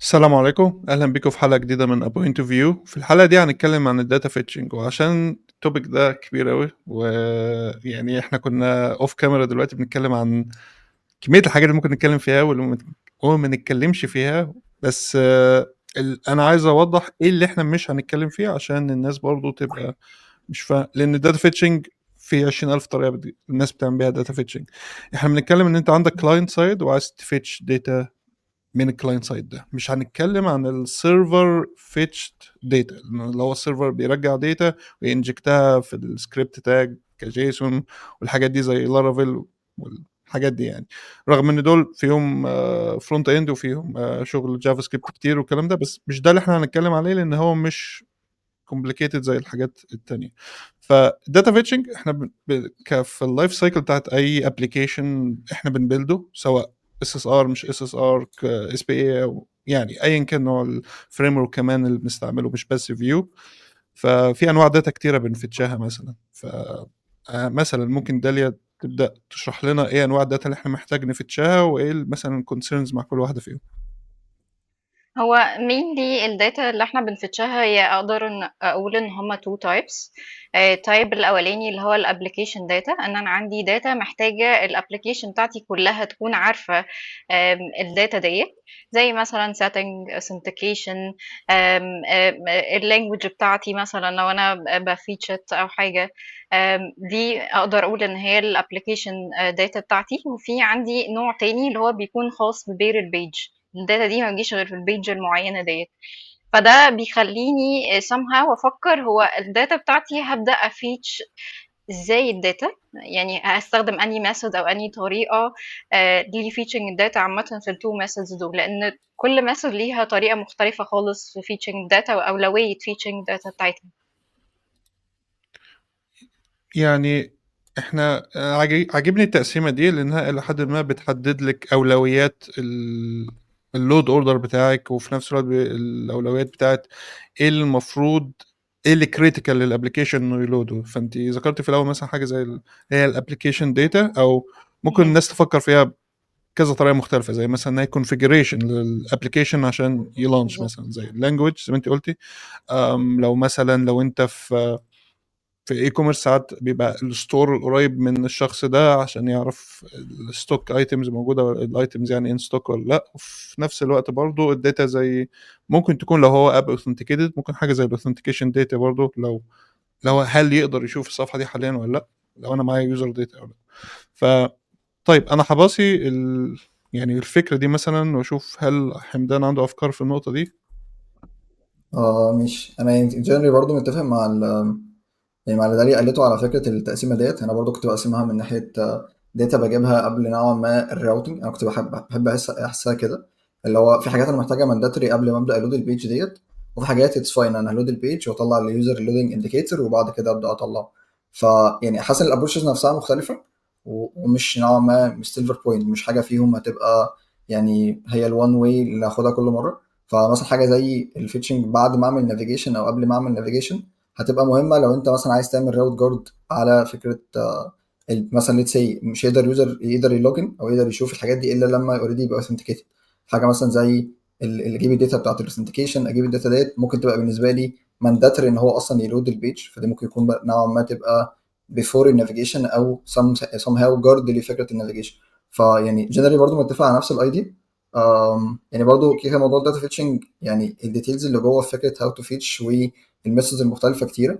السلام عليكم، أهلًا بيكم في حلقة جديدة من A Point of View. في الحلقة دي هنتكلم عن الdata fetching وعشان الtopic ده كبير أوي، ويعني إحنا كنا off camera دلوقتي بنتكلم عن كمية الحاجات اللي ممكن نتكلم فيها وما نتكلمش فيها، بس أنا عايز أوضّح إيه اللي إحنا مش هنتكلم فيه عشان الناس برضه تبقى مش لإن الdata fetching في 20,000 طريقة الناس بتعمل بيها data fetching. إحنا بنتكلم إن أنت عندك client side وعايز تfetch data من الكلاينت سايد ده، مش هنتكلم عن السيرفر fetched data اللي هو السيرفر بيرجع داتا وينجكتها في السكريبت تاج كجيسون والحاجات دي زي لارافيل والحاجات دي يعني، رغم ان دول فيهم فرونت اند وفيهم شغل جافا سكريبت كتير والكلام ده، بس مش ده اللي احنا هنتكلم عليه لان هو مش complicated زي الحاجات التانية. فالداتا فيتشنج احنا في اللايف سايكل بتاعت اي ابلكيشن احنا بنبيلده، سواء اس اس ار مش اس اس ار اس بي اي او يعني ايا كان نوع الفريم ورك كمان اللي بنستعمله مش بس فيو. ففي انواع داتا كتيره بنفتشها مثلا مثلا ممكن داليا تبدا تشرح لنا ايه انواع الداتا اللي احنا محتاج نفتشها وايه مثلا الكونسيرنز مع كل واحده فيهم. هو mainly الداتا اللي احنا بنفتشها هي اقدر ان اقول ان هما two types. type الاولاني اللي هو الابليكيشن داتا، ان انا عندي داتا محتاجة الابليكيشن بتاعتي كلها تكون عارفة الداتا ديت، زي مثلا setting authentication، اللانجوج بتاعتي مثلا لو انا بفيتشت او حاجة. دي اقدر اقول ان هي الابليكيشن داتا بتاعتي. وفي عندي نوع تاني اللي هو بيكون خاص ببير البيج، الداتا دي ما بتجيش غير في البيج المعينة ديت. فده بيخليني somehow افكر هو الداتا بتاعتي هبدأ افيتش ازاي الداتا، يعني هستخدم اني ميثود او اني طريقة دي فيتشنج الداتا عامة في التو ميثودز دول، لان كل ميثود ليها طريقة مختلفة خالص في فيتشنج الداتا واولوية فيتشنج الداتا بتاعتها. يعني إحنا عاجبني التقسيمة دي لأنها إلى حدٍ ما بتحدد لِك أولويات الload order بتاعِك، وفي نفس الوقت الأولويات بتاعة إيه اللي المفروض إيه اللي critical للapplication إنه يلوده. فأنتِ ذكرتِ في الأول مثلًا حاجة زي هي الapplication data، أو ممكن مهم. الناس تفكر فيها بكذا طريقة مختلفة، زي مثلًا إن هي configuration للapplication عشان يlaunch بالظبط. مثلًا زي الlanguage زي ما أنتِ قلتِ. لو مثلًا لو أنت في الاي كوميرس ساعات بيبقى الستور القريب من الشخص ده عشان يعرف الستوك ايتمز موجوده، الايتمز يعني ان ستوك ولا لا. وفي نفس الوقت برضو الداتا زي ممكن تكون لو هو اب اوثنتيكيتد، ممكن حاجه زي الاوثنتيكيشن داتا برضو، لو هل يقدر يشوف الصفحه دي حاليا ولا لا، لو انا معايا يوزر داتا ولا لا. ف طيب انا هباصي يعني الفكره دي مثلا واشوف هل حمدان عنده افكار في النقطه دي. مش انا يعني جنري برضو متفق مع يعني مع اللي دالي قالته على فكره التقسيمه ديت. انا برضو كنت بقسمها من ناحيه داتا بجيبها قبل نوعا ما الراوتنج. انا كنت بحب احسها كده، اللي هو في حاجات انا محتاجه مانداتوري قبل ما ابدا الود البيج ديت، وفي حاجات اتس فاين انا هلود البيج واطلع اليوزر اللودنج انديكيتور وبعد كده ابدا اطلعه. فيعني حاسس ان الابروشز نفسها مختلفه، ومش نوعا ما مش سيلفر بوينت، مش حاجه فيهم هتبقى يعني هي الوان واي اللي هاخدها كل مره. فمثلا حاجه زي الفيتشنج بعد ما اعمل نافيجيشن او قبل ما اعمل نافيجيشن هتبقى مهمه لو انت مثلا عايز تعمل راوت جارد على فكره مثلا ليتس سي مش هيقدر يوزر يقدر يلوجن او يقدر يشوف الحاجات دي الا لما اوريدي يبقى اوثنتيكيتد. حاجه مثلا زي اللي اجيب الداتا بتاعت الاوثنتيكيشن، اجيب الداتا ديت ممكن تبقى بالنسبه لي مانداتري ان هو اصلا يلود البيج، فدي ممكن يكون نوعا ما تبقى بيفور النافيجيشن او somehow جارد لفكره النافيجيشن. فيعني جنرالي برضو متفق على نفس الايديا. يعني برضو كده موضوع الداتا فيتشنج، يعني الديتيلز اللي جوه في فكره هاو تو فيتش والميثودز المختلفه كتيره.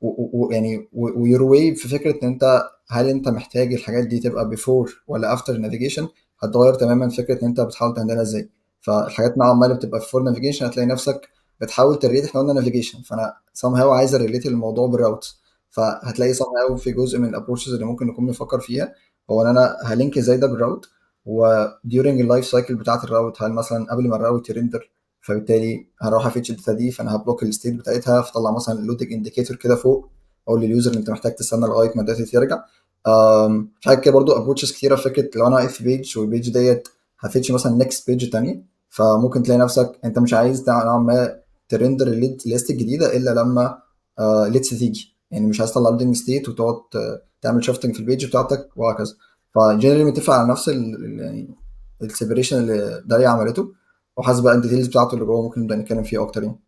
ويعني ويور واي في فكره ان انت هل انت محتاج الحاجات دي تبقى بيفور ولا افتر النافيجيشن، هتغير تماما فكره ان انت بتحاول تهندلها ازاي. فالحاجات نوعا ما اللي بتبقى بيفور نافيجيشن هتلاقي نفسك بتحاول تريت. احنا قلنا نافيجيشن، فانا somehow عايز اريليت الموضوع بالراوت، فهتلاقي somehow في جزء من الابروشز اللي ممكن نكون بنفكر فيها هو ان انا هلينك ازاي ده بالراوت. وديورنج اللايف سايكل بتاعت الراوت، هل مثلا قبل ما الراوت يرندر، فبالتالي هروح افيتش الداتا دي، فانا هبلوك الستيت بتاعتها، فطلع مثلا اللودنج انديكيتور كده فوق، اقول لليوزر ان انت محتاج تستنى لغايه ما الداتا ترجع. في حاجه كده برضو ابروتشز كتيره في فكره لو انا واقف في بيج والبيج ديت هفتش مثلا نكست بيج تانية، فممكن تلاقي نفسك انت مش عايز نوعا ما ترندر الليست الجديده الا لما ليتس تيجي، يعني مش عايز تطلع لودنج ستيت وتقعد تعمل شفتنج في البيج بتاعتك وهكذا. فجنرالي متفق على نفس يعني السيبريشن اللي داليا عملته. وحاسس بقى الديتيلز بتاعته اللي جوه ممكن نبدا نتكلم فيه اكتر يعني.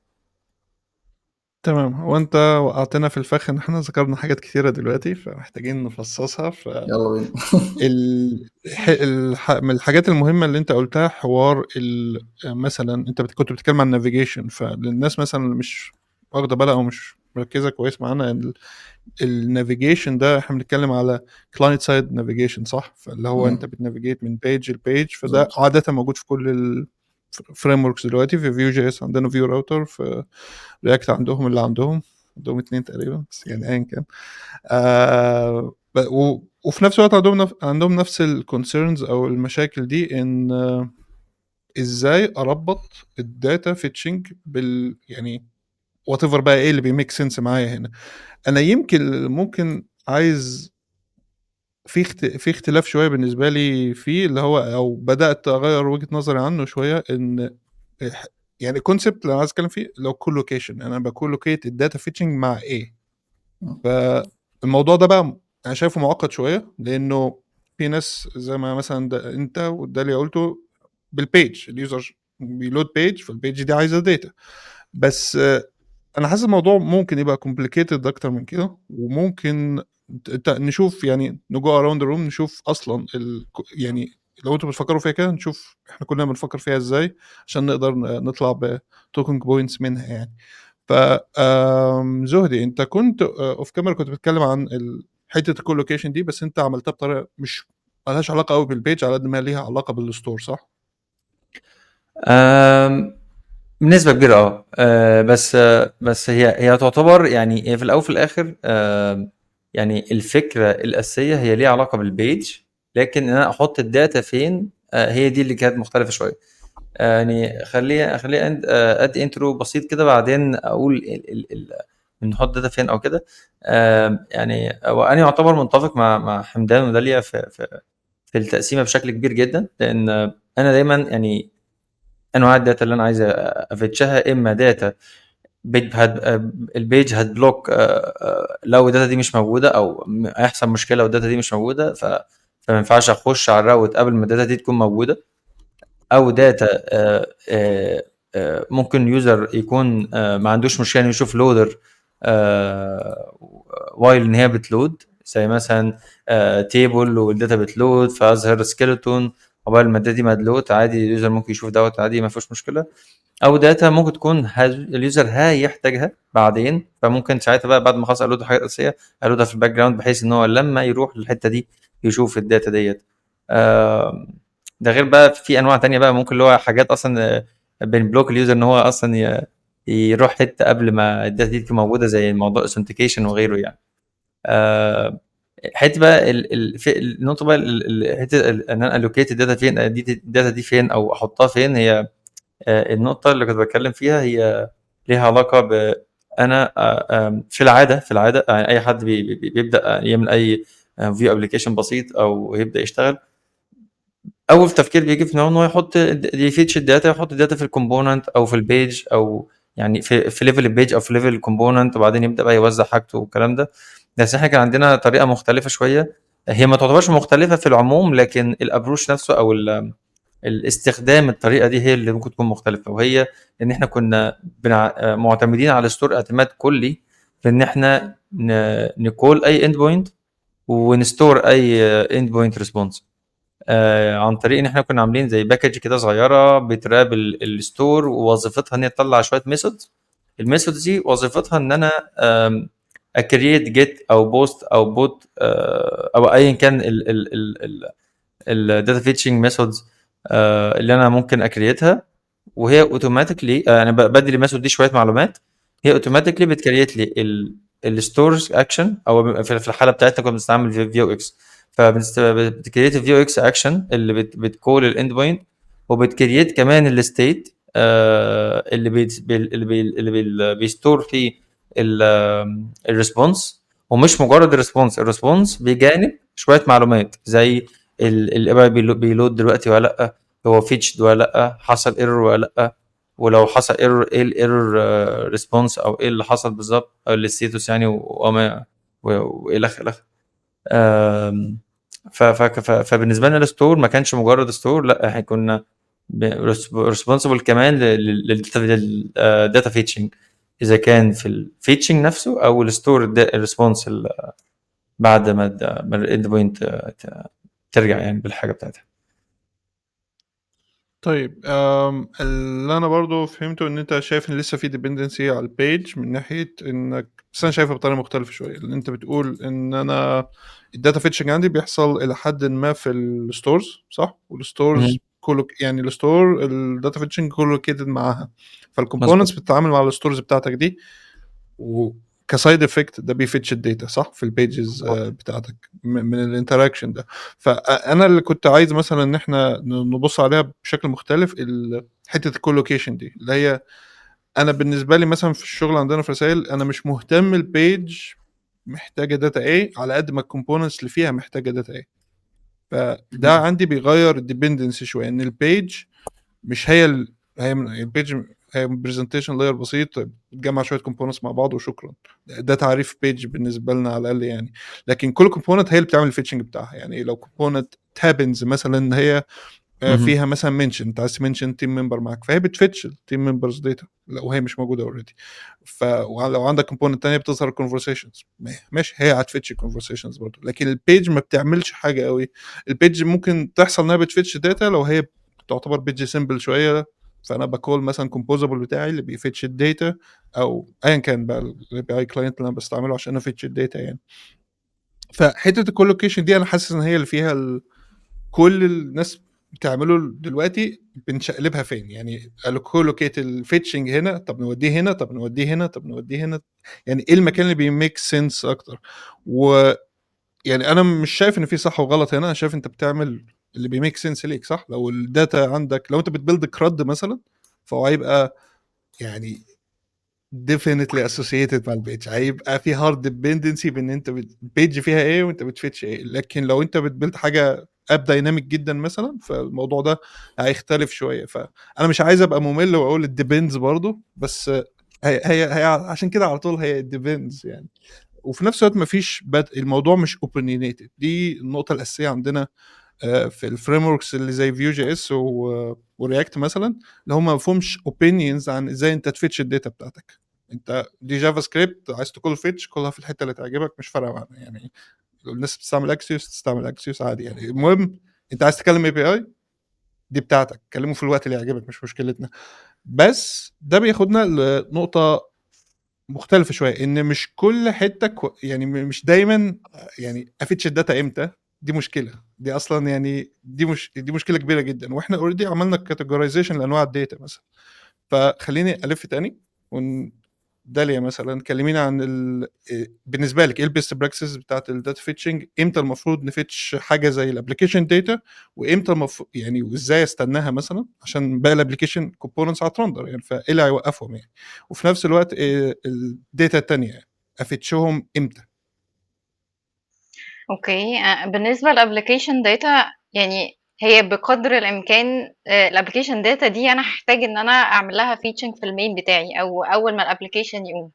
تمام. هو انت وقعتنا في الفخ ان احنا ذكرنا حاجات كتيرة دلوقتي فمحتاجين نفصصها. يلا بينا. من الحاجات المهمة اللي انت قلتها حوار مثلا انت كنت بتتكلم عن النافيجيشن، فللناس مثلا اللي مش واخدة بالها او مش مركزة كويس معانا، النافيجيشن ده احنا بنتكلم على كلاينت سايد نافيجيشن، صح؟ فاللي هو انت بتنافيجيت من بيج لبيج، فده بالظبط. عادة موجود في كل الفريم وركس دلوقتي. في فيو جي اس عندنا فيو راوتر، في رياكت عندهم اللي عندهم 2 تقريبا، بس يعني ايا كان. وفي نفس الوقت عندهم نفس الكونسيرنز او المشاكل دي، ان ازاي اربط الداتا فيتشنج يعني وات ايفر بقى ايه اللي بيميك سنس معايا هنا. انا يمكن ممكن عايز في اختلاف شويه بالنسبه لي فيه، اللي هو او بدات اغير وجهه نظري عنه شويه، ان يعني كونسبت اللي انا عايز اتكلم فيه لو كولوكيشن، انا بكولوكيت الداتا فيتشنج مع ايه. فالموضوع ده بقى انا شايفه معقد شويه، لانه في ناس زي ما مثلا انت والداليا قلتوا بالبيج، اليوزر بيلود بيج، فالبيج دي عايزه داتا. بس انا حاسس الموضوع ممكن يبقى كومبليكيتد اكتر من كده، وممكن نشوف يعني نجو اراوند روم، نشوف اصلا يعني لو انتوا بتفكروا فيها كده، نشوف احنا كلنا بنفكر فيها ازاي عشان نقدر نطلع بتوكينج بوينتس منها يعني. ف زهدي، انت كنت اوف كاميرا كنت بتتكلم عن حته الكولوكيشن دي، بس انت عملتها بطريقه مش مالهاش علاقه قوي بالبيج على قد ما ليها علاقه بالستور، صح؟ بنسبة كبيرة بس هي تعتبر يعني هي في الأول وفي الآخر يعني الفكرة الأساسية هي ليها علاقة بالبيج، لكن إن أنا أحط الداتا فين هي دي اللي كانت مختلفة شوية. يعني خليه أدي انترو بسيط كده، بعدين أقول نحط داتا فين أو كده. يعني وأنا يعتبر متفق مع حمدان وداليا في التقسيمة بشكل كبير جدا، لأن أنا دايما يعني انواع الداتا اللي انا عايز افتشها، اما داتا البيج هتبلوك لو الداتا دي مش موجوده، او هيحصل مشكله لو الداتا دي مش موجوده، فما ينفعش اخش على الراوت قبل ما الداتا دي تكون موجوده. او داتا ممكن يوزر يكون ما عندوش مشكله انه يشوف لودر وايل ان هي بتلود، زي مثلا تيبل والداتا بتلود فاظهر سكيلتون، قبل ما الداتا دي مدلوت عادي اليوزر ممكن يشوف دوت عادي ما فيش مشكله. او داتا ممكن تكون اليوزر هيحتاجها بعدين، فممكن ساعتها بقى بعد ما خلاص الود حاجه اساسيه الودها في الباك جراوند، بحيث ان هو لما يروح للحته دي يشوف الداتا ديت. ده غير بقى في انواع تانية بقى، ممكن اللي هو حاجات اصلا بنبلوك اليوزر ان هو اصلا يروح حته قبل ما الداتا دي تكون موجوده، زي موضوع الاوثنتيكيشن وغيره يعني. حته بقى في النقطه بقى حته ان انا الوكيت الداتا فين، الداتا دي فين او احطها فين، هي النقطه اللي كنت بتكلم فيها هي ليها علاقه ب انا في العاده يعني اي حد بيبدا يعمل اي فيو ابلكيشن بسيط او يبدا يشتغل، اول تفكير بيجي في دماغه ان هو يحط يفيتش الداتا، يحط الداتا في الكومبوننت او في البيج، او يعني في ليفل البيج او في ليفل الكومبوننت، وبعدين يبدا بقى يوزع حاجته والكلام ده. بس احنا كان عندنا طريقه مختلفه شويه، هي ما تعتبرش مختلفه في العموم، لكن الابروش نفسه او الاستخدام الطريقه دي هي اللي ممكن تكون مختلفه، وهي ان احنا كنا معتمدين على ستور اعتماد كلي في ان احنا نكول اي اند بوينت ونستور اي اند بوينت ريسبونس عن طريق ان احنا كنا عاملين زي باكج كده صغيره بتراب الستور، ووظيفتها ان هي تطلع شويه ميثودز. الميثودز دي وظيفتها ان انا اكريت جيت او بوست او بوت او ايا كان الداتا فيتشنج ميثودز اللي انا ممكن اكريتها، وهي اوتوماتيكلي انا بدي الميثود دي شويه معلومات، هي اوتوماتيكلي بتكريت لي الستورز اكشن، او في الحاله بتاعتنا كنا بنستعمل فيو اكس، فبتكريت الفيو اكس اكشن اللي بتكول الاند بوينت، وبتكريت كمان الستيت اللي بيستور فيه الريسبونس. ومش مجرد الريسبونس بجانب شويه معلومات زي الاي بي بيلود دلوقتي ولا لا، هو فيتشد ولا لا، حصل ايرور ولا لا، ولو حصل ايرور ايه الايرور ريسبونس او ايه اللي حصل بالظبط، او الستاتس يعني وما والى اخره. فبالنسبه لنا الستور ما كانش مجرد ستور، لا احنا كنا responsible كمان للداتا فيتشنج، اذا كان في الفيتشنج نفسه او الستور الريسبونس بعد ما الاند بوينت ترجع يعني بالحاجه بتاعتها. طيب اللي انا برضو فهمته ان انت شايف ان لسه في ديبندنسي على البيج من ناحيه انك، بس انا شايفها بطريقه مختلفه شويه، لان انت بتقول ان انا الداتا فيتشنج عندي بيحصل الى حد ما في الستورز، صح؟ والستورز يعني الستور الداتا فيتشنج كولوكيتد معاها، فالكومبوننتس بتتعامل مع الستورز بتاعتك دي، وكسايد افكت ده بيفتش الداتا، صح؟ في البيجز بتاعتك من الانتراكشن ده. فانا اللي كنت عايز مثلا ان احنا نبص عليها بشكل مختلف، حته الكولوكيشن دي اللي هي انا بالنسبه لي مثلا في الشغل عندنا في رسائل، انا مش مهتم البيج محتاجه داتا ايه على قد ما الكومبوننتس اللي فيها محتاجه داتا ايه. فده عندي بيغير الديبندنسي شويه، ان البيج مش هي هي البيج هي برزنتيشن لاير بسيط بتجمع شويه كومبوننتس مع بعض وشكرا. ده تعريف بيج بالنسبه لنا على الاقل يعني. لكن كل كومبوننت هي اللي بتعمل الفيتشنج بتاعها. يعني لو كومبوننت تابنز مثلا ان هي فيها مثلا منشن، انت عايز تمنشن تيم ممبر معاك، فهي بتفتش التيم ممبرز داتا لو هي مش موجوده اوريدي. ولو عندك كومبوننت تانية بتظهر كونفرسيشنز، ماشي هي هتفتش كونفرسيشنز برضه. لكن البيج ما بتعملش حاجه قوي. البيج ممكن تحصل انها بتفتش داتا لو هي تعتبر بيج سيمبل شويه، فانا بكول مثلا كومبوزبل بتاعي اللي بيفتش الداتا، او ايا كان بقى الاي بي اي كلاينت اللي انا بستعمله عشان افتش الداتا يعني. فحته الكولوكيشن دي انا حاسس ان هي اللي فيها كل الناس بتعمله دلوقتي بنشقلبها فين. يعني الكولوكيت الفيتشنج هنا، طب نوديه هنا، طب نوديه هنا، طب نوديه هنا. يعني ايه المكان اللي بيميك سنس اكتر؟ ويعني انا مش شايف ان في صح وغلط هنا، انا شايف انت بتعمل اللي بيميك سنس ليك، صح؟ لو الداتا عندك، لو انت بتبيلد كراد مثلا، فهو هيبقى يعني definitely associated مع البيج، هيبقى في hard dependency بان انت البيج فيها ايه وانت بتفتش ايه. لكن لو انت بتبيلد حاجه اب دايناميك جدا مثلا، فالموضوع ده هيختلف شويه. فانا مش عايز ابقى ممل واقول it depends برضو، بس هي عشان كده على طول هي it depends يعني. وفي نفس الوقت مفيش الموضوع مش opinionated، دي النقطه الاساسيه عندنا في الفريم وركس اللي زي فيو جي اس ورياكت مثلا، اللي هم ما فيهمش اوبينيونز عن ازاي انت تفيتش الداتا بتاعتك. انت دي جافا سكريبت، عايز تكول فيتش كلها في الحته اللي تعجبك، مش فارقه معانا يعني. الناس بتستعمل اكسيوس تستعمل اكسيوس عادي يعني. المهم انت عايز تكلم اي بي اي دي بتاعتك، كلمه في الوقت اللي يعجبك، مش مشكلتنا. بس ده بياخدنا لنقطه مختلفه شويه، ان مش كل حته يعني مش دايما يعني افتش الداتا امتى. دي مشكله، دي اصلا يعني دي مشكله كبيره جدا. واحنا اوريدي عملنا كاتيجورايزيشن لانواع الداتا مثلا. فخليني الف تاني داليا مثلا كلمينا عن بالنسبه لك ايه البيست براكسس بتاعت الداتا فيتشنج؟ امتى المفروض نفتش حاجه زي الابلكيشن داتا، وامتى يعني وازاي استناها مثلا عشان باقي الابلكيشن كومبوننتس هترندر يعني، فايه اللي هيوقفهم يعني؟ وفي نفس الوقت الداتا التانية افتشهم امتى؟ اوكي. بالنسبه للابلكيشن داتا، يعني هي بقدر الامكان الابلكيشن داتا دي انا هحتاج ان انا اعمل لها فيتشنج في المين بتاعي او اول ما الابلكيشن يقوم.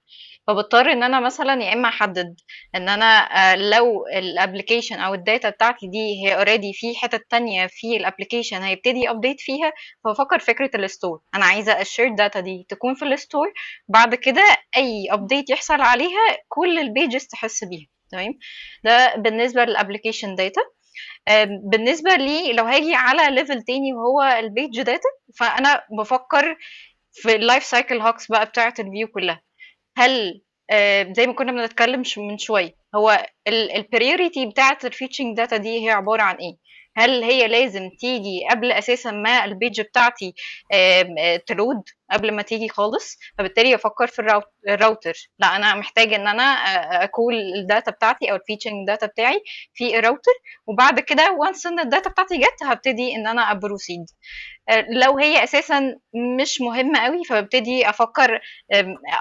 فبضطر ان انا مثلا يا اما احدد ان انا لو الابلكيشن او الداتا بتاعتي دي هي اوريدي في حتة تانية في الابلكيشن هيبتدي ابديت فيها، فبفكر فكرة الستور. انا عايزة الشير داتا دي تكون في الستور، بعد كده اي ابديت يحصل عليها كل البيجز تحس بيها. تمام. ده بالنسبة للابلكيشن داتا. بالنسبة لي لو هاجي على ليفل تاني وهو البيج داتا، فأنا بفكر في اللايف سايكل هوكس بقى بتاعة الفيو كلها. هل زي ما كنا بنتكلم من شوية، هو البريوريتي بتاعة الفيتشنج داتا دي هي عبارة عن ايه؟ هل هي لازم تيجي قبل اساسا ما البيج بتاعتي تلود قبل ما تيجي خالص؟ فبالتالي افكر في الراوتر. لا، انا محتاج ان انا اكول الداتا بتاعتي او الفيتشنج داتا بتاعي في الراوتر، وبعد كده وانس ان الداتا بتاعتي جت هبتدي ان انا ابروسيد. لو هي اساسا مش مهمه قوي فببتدي افكر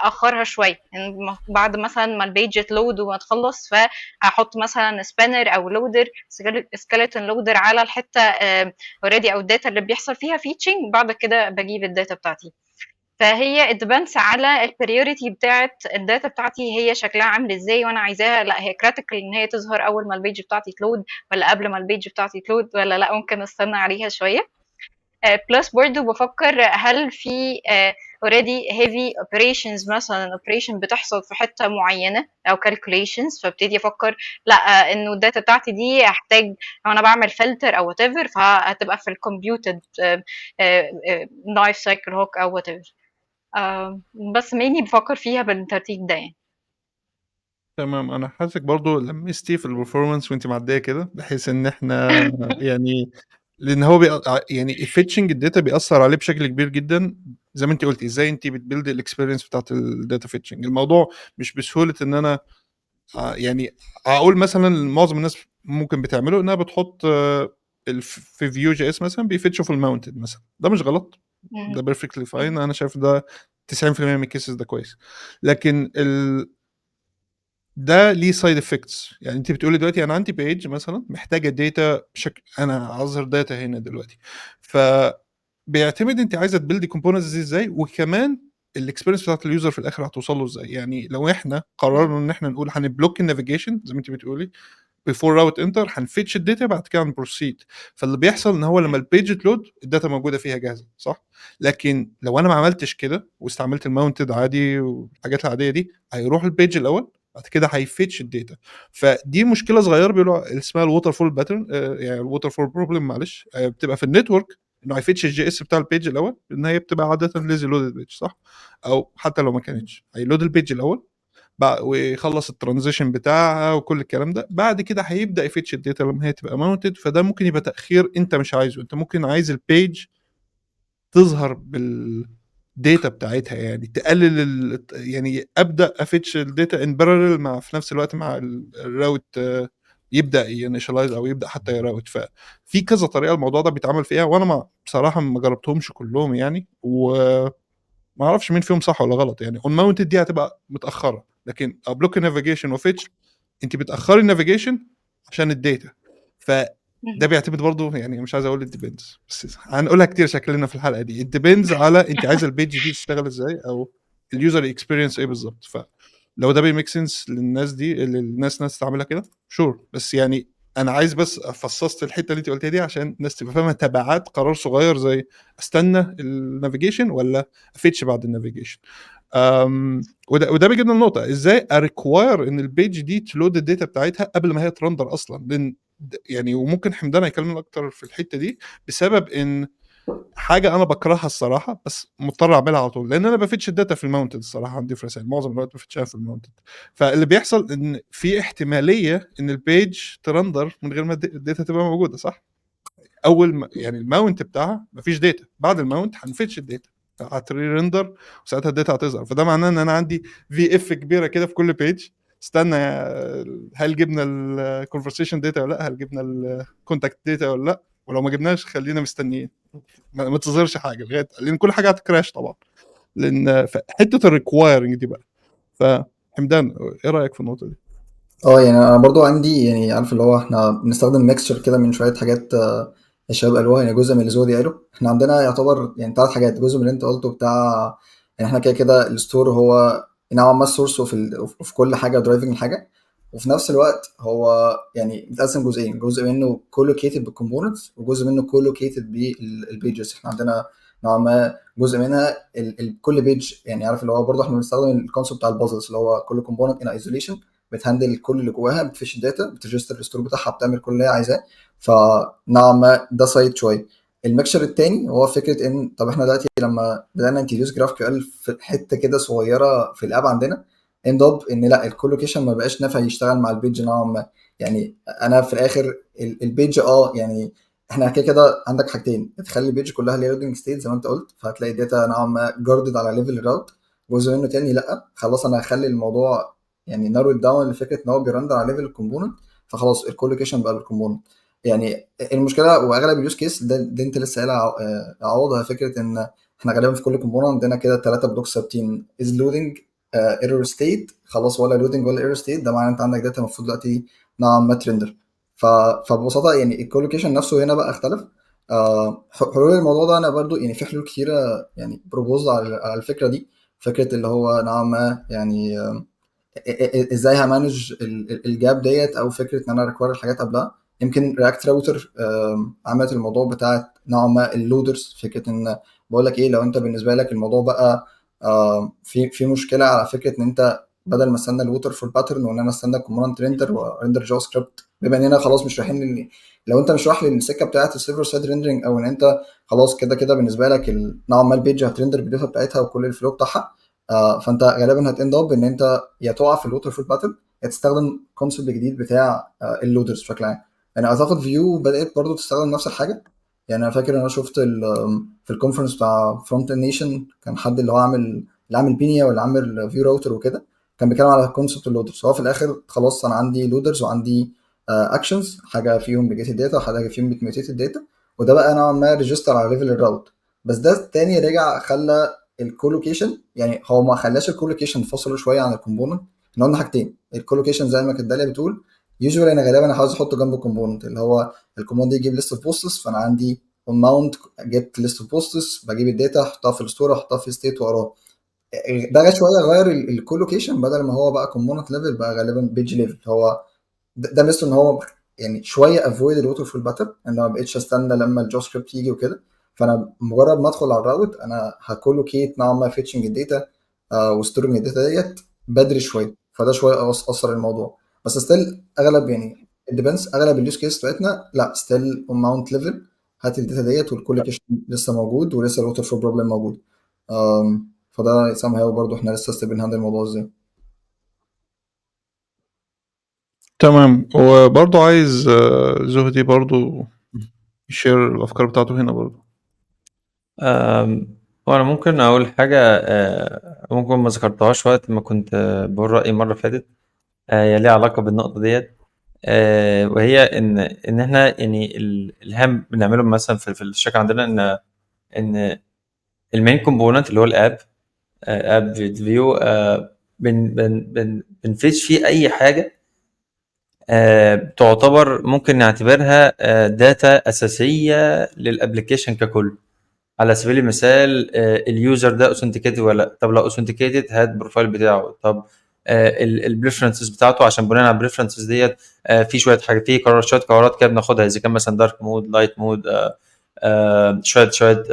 اخرها شويه، يعني بعد مثلا ما البيج تلود وما تخلص، فاحط مثلا سبانر او لودر سكeleton لودر على الحته اوريدي او الداتا اللي بيحصل فيها فيتشنج، بعد كده بجيب الداتا بتاعتي. فهي ادفانس على البريوريتي بتاعت الداتا بتاعتي هي شكلها عامل ازاي، وانا عايزاها لا هي كريتيكال ان هي تظهر اول ما البيج بتاعتي تلود، ولا قبل ما البيج بتاعتي تلود، ولا لا ممكن استنى عليها شويه. بلس برضو بفكر هل في already heavy operations مثلا operation بتحصل في حتة معينة أو calculations، فابتدي أفكر لأ إنه الداتا بتاعتي دي هحتاج لو أنا بعمل filter أو whatever فهتبقى في ال computed life cycle hook أو whatever. بس mainly بفكر فيها بالترتيب ده يعني. تمام، انا حاسك برضو لمستي في البرفورمانس وانت معديه كده، بحيث ان احنا يعني لان هو يعني الفيتشنج الداتا بيأثر عليه بشكل كبير جدا. زي ما انت قلتي، ازاي انت بتبيلد الاكسبيرينس بتاعت الداتا فيتشنج. الموضوع مش بسهوله ان انا يعني اقول مثلا معظم الناس ممكن بتعمله انها بتحط في فيو جي اس مثلا بيفتشوا في الماونتد مثلا. ده مش غلط، ده بيرفكتلي فاين. انا شايف ده 90% من الكيسز ده كويس. لكن ده ليه سايد افكتس. يعني انت بتقولي دلوقتي انا عندي بيج مثلا محتاجه داتا بشكل، انا هظهر داتا هنا دلوقتي، فبيعتمد انت عايزه تبيلدي كومبوننتس دي ازاي، وكمان الاكسبيرينس بتاعت اليوزر في الاخر هتوصل له ازاي. يعني لو احنا قررنا ان احنا نقول هنبلوك النافيجيشن زي ما انت بتقولي بيفور راوت انتر، هنفيتش الداتا بعد كده هنبروسيد. فاللي بيحصل ان هو لما البيج تلود الداتا موجوده فيها جاهزه، صح؟ لكن لو انا ما عملتش كده واستعملت الماونتد عادي والحاجات العاديه دي، هيروح البيج الاول بعد كده هيفيتش الداتا. فدي مشكله صغيره بيقولوا اسمها الووتر فول باترن، يعني الووتر فول بروبلم معلش، بتبقى في النتورك انه هيفيتش الجي اس بتاع البيج الاول، لان هي بتبقى عاده ليزي لودد بيج، صح؟ او حتى لو ما كانتش هيلود البيج الاول ويخلص الترانزيشن بتاعها وكل الكلام ده، بعد كده هيبدا يفتش الداتا لما هي تبقى ماونتد. فده ممكن يبقى تاخير انت مش عايزه، انت ممكن عايز البيج تظهر بالداتا بتاعتها، يعني تقلل يعني ابدا افتش الداتا ان باراليل مع في نفس الوقت مع الراوت يبدا ينيشلايز او يبدا حتى يراوت. ففي كذا طريقه الموضوع ده بيتعمل فيها، وانا بصراحه ما جربتهمش كلهم يعني، وما اعرفش مين فيهم صح ولا غلط. يعني اون ماونتد دي هتبقى متاخره، لكن ابلوك نافيجيشن وفيتش انت بتاخري النافيجيشن عشان الداتا. فده بيعتمد برضه، يعني مش عايز اقول الديبندز بس هنقولها كتير شكلنا في الحلقه دي، الديبندز على انت عايزه البيج دي تشتغل ازاي او اليوزر اكسبيرينس ايه بالظبط. فلو ده بيميك سنس للناس دي، ناس تعملها كده شور. بس يعني انا عايز بس فصصت الحته اللي انت قلتها دي عشان الناس تبقى فاهمه تبعات قرار صغير زي استنى النافيجيشن ولا افتش بعد النافيجيشن. وده بيجيبنا النقطه ازاي اريكواير ان البيج دي تلود الداتا بتاعتها قبل ما هي ترندر اصلا. لان يعني وممكن حمدان هيكلمنا اكتر في الحته دي، بسبب ان حاجه انا بكرهها الصراحه بس مضطر اعملها على طول، لان انا بفتش الداتا في الماونتد الصراحه. عندي في رسائل معظم الوقت بفتشها في الماونتد. فاللي بيحصل ان في احتماليه ان البيج ترندر من غير ما الداتا تبقى موجوده، صح؟ اول ما يعني الماونت بتاعها مفيش داتا، بعد الماونت هنفتش الداتا هتري ريندر وساعتها الداتا هتظهر. فده معناه ان انا عندي في اف كبيره كده في كل بيج. استنى هل جبنا الكونفرسيشن داتا ولا لا، هل جبنا الكونتاكت داتا ولا لا، ولو ما جبناش خلينا مستنيين ما تظهرش حاجه لغايه، لان كل حاجه هتكراش طبعا. لان حته الريكوايرنج دي بقى. فحمدان ايه رايك في النقطه دي؟ يعني انا برضو عندي، يعني عارف اللي هو احنا بنستخدم ميكسشر كده من شويه حاجات. الشباب قالوها، يعني جزء من اللي زودي قاله. احنا عندنا يعتبر يعني 3 حاجات. جزء من اللي انت قلته بتاع يعني احنا كده كده الستور هو نوعا ما السورس وفي كل حاجه درايفنج الحاجه. وفي نفس الوقت هو يعني متقسم جزئين، جزء منه كولوكيتد بالكومبوننتس وجزء منه كولوكيتد بالبيجز. احنا عندنا نوعا ما جزء منها كل بيج، يعني عارف اللي هو برضه احنا بنستخدم الكونسيبت بتاع البازلز اللي هو كل كومبوننت ان ايزوليشن بتهندل كل اللي جواها، بتفش الداتا، بتريجستر الستور بتاعها، بتعمل كل اللي هي عايزاه. فنوعا ما ده سايد شويه. الميكشر التاني هو فكره ان طب احنا دلوقتي لما بدانا انتريوز جراف كيو ال في حته كده صغيره في الاب عندنا، اند اب ان لا الكولوكيشن ما بقاش نافع يشتغل مع البيج نوعا ما. يعني انا في الاخر البيج يعني احنا كده كده عندك حاجتين تخلي البيج كلها ليها لودنج ستيت زي ما انت قلت، فهتلاقي الداتا نوعا ما جاردد على ليفل الراوت. جزء منه تاني لا خلاص انا هخلي الموضوع يعني نارو داون لفكره ان هو بيرندر على ليفل الكومبوننت، فخلاص الكولوكيشن بقى بالكومبوننت. يعني المشكله واغلب اليوز كيس ده انت لسه قايلها عوضها، فكره ان احنا غالبا في كل كومبوننت عندنا كده 3 بلوكس ثابتين از لودنج ايرور ستيت، خلاص ولا لودنج ولا ايرور ستيت، ده معناه انت عندك داتا المفروض دلوقتي نوعا ما ترندر. فببساطه يعني الكولوكيشن نفسه هنا بقى اختلف. حلول الموضوع ده انا برضو يعني في حلول كتيره يعني بروبوز على الفكره دي. فكره اللي هو نوعا ما يعني ازاي همانج الجاب ديت، او فكره ان انا ريكوير الحاجات قبلها. يمكن رياكت راوتر عملت الموضوع بتاع نوعا ما اللودرز، فكره ان بقول لك ايه، لو انت بالنسبه لك الموضوع بقى في مشكله على فكره ان انت بدل ما استنى الووتر فول باترن وان انا استنى كومبوننت ريندر وريندر جافا سكريبت، بما اننا خلاص مش رايحين لو انت مش رايح للسكه بتاعه السيرفر سايد ريندرنج، او ان انت خلاص كده كده بالنسبه لك نوعا ما البيج هترندر بالداتا بتاعتها وكل الفلو بتاعها، فانت غالبا هتند اب ان انت يا تقع في الووتر فول باترن يا تستخدم كونسبت جديد بتاع اللودرز بشكل عام. يعني اعتقد فيو بدات برضو تستخدم نفس الحاجه. يعني انا فاكر انا شفت في الكونفرنس بتاع فرونت نيشن كان حد اللي هو عامل بينيا ولا عامل فيو راوتر وكده، كان بيتكلم على كونسبت اللودرز. هو في الاخر خلاص انا عندي لودرز وعندي اكشنز، حاجه فيهم بجيت الداتا وحاجه فيهم بتميوتيت الداتا، وده بقى نوعا ما ريجستر على ليفل الراوت. بس ده تاني رجع خلى الكولوكيشن، يعني هو ما خلاش الكولوكيشن فصله شويه عن الكومبوننت. احنا قلنا حاجتين، الكولوكيشن زي ما كانت داليا بتقول يوجوالي انا غالبا عاوز احطه جنب الكومبوننت، اللي هو الكومبوننت دي يجيب ليست اوف بوستس، فانا عندي اون ماونت جيت ليست اوف بوستس، بجيب الداتا احطها في الستور احطها في ستيت واقراها. ده شويه غير الكولوكيشن، بدل ما هو بقى كومبوننت ليفل بقى غالبا بيج ليفل. هو ده ميزته ان هو يعني شويه افويد الووتر فول باترن، ان انا ما بقتش استنى لما الجافا سكريبت يجي وكده. فانا مجرد ما ادخل على الراوت انا هكولوكيت نوعا ما فيتشنج الداتا وستورنج الداتا ديت بدري شويه، فده شويه اثر الموضوع. بس ستيل اغلب يعني الديبنس اغلب اليوز كيس بتاعتنا لا ستيل اون ماونت ليفل، هات الداتا ديت والكولوكيشن لسه موجود ولسه الووتر فول بروبلم موجود. فده سام هاو برضه احنا لسه ستيل بنهندل الموضوع ازاي. تمام. وبرضه عايز زهدي برضه يشير الافكار بتاعته هنا برضه. وانا ممكن اقول حاجه ممكن ما ذكرتهاش وقت ما كنت بقول رايي المره اللي فاتت، هي ليها علاقه بالنقطه ديت. وهي ان احنا يعني الهام بنعمله مثلا في الشركه عندنا ان المين كومبوننت اللي هو الاب اب فيديو بنفيش فيه اي حاجه تعتبر ممكن نعتبرها داتا اساسيه للابلكيشن ككل. على سبيل المثال اليوزر ده اوثنتيكيتد ولا لا، طب لو اوثنتيكيتد هات البروفايل بتاعه، طب البريفرنسز بتاعته عشان بناء على البريفرنسز ديت في شويه حاجات، في شويه قرارات كده بناخدها اذا كان مثلا دارك مود لايت مود، شويه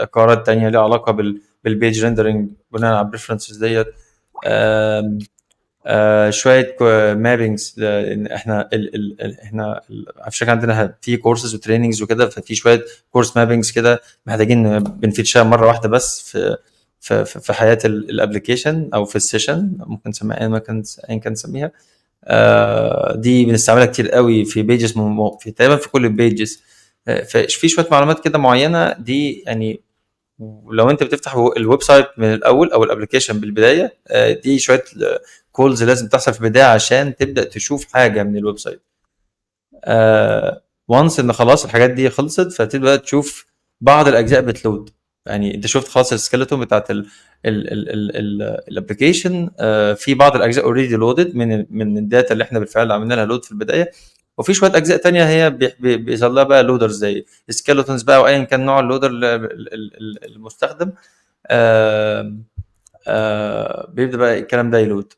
قرارات تانية ليها علاقه بالبيج ريندرنج بناء على البريفرنسز ديت. شويه مابينجز، لان احنا احنا في الشركه عندنا في كورسز وتريننجز وكده، ففي شويه كورس مابينجز كده محتاجين بنفيتشها مره واحده بس في حياه الابلكيشن او في السيشن، ممكن نسميها ايا كان نسميها. دي بنستعملها كتير قوي في بيجز، في تقريبا في كل البيجز. في شويه معلومات كده معينه دي يعني، ولو انت بتفتح الويب سايت من الاول او الابلكيشن بالبدايه دي شويه كولز لازم تحصل في البدايه عشان تبدا تشوف حاجه من الويب سايت. وانس ان خلاص الحاجات دي خلصت فتبدا تشوف بعض الاجزاء بتلود. يعني انت شفت خلاص السكيلتون بتاعت الابلكيشن، في بعض الاجزاء اوريدي لودد من الداتا اللي احنا بالفعل عملنا لها لود في البدايه، وفي شويه اجزاء تانية هي بيظهر لها بقى لودر زي سكيلتونز بقى، وايا كان نوع اللودر المستخدم. بيبدا بقى الكلام ده يلود.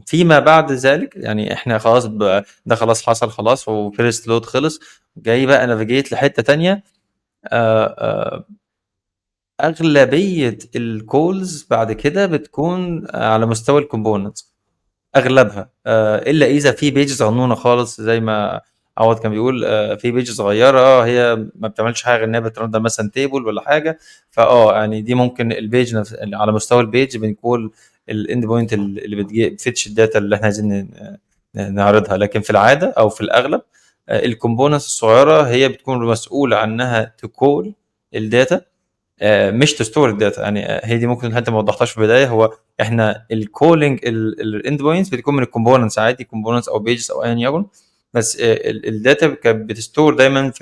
فيما بعد ذلك يعني احنا خلاص ده خلاص حصل خلاص وفيرست لود خلص، جاي بقى نافيجيت لحته تانية. اغلبيه الكولز بعد كده بتكون على مستوى الكومبوننتس اغلبها، الا اذا في بيج صغنونه خالص زي ما عوض كان بيقول، في بيج صغيره هي ما بتعملش حاجه غير انها بترندر مثلا تيبل ولا حاجه، يعني دي ممكن البيج على مستوى البيج بنقول الاند بوينت اللي بتفتش الداتا اللي احنا عايزين نعرضها. لكن في العاده او في الاغلب الكومبوننتس الصغيره هي بتكون مسؤوله عنها تكول الداتا، مش تستور الداتا. يعني هي دي ممكن انت ما وضحتهاش في البدايه، هو احنا الكولينج الاند بوينتس بتكون من الكومبوننتس عادي، كومبوننتس او بيجز او ايا يكن، بس الداتا كانت بتستور دايما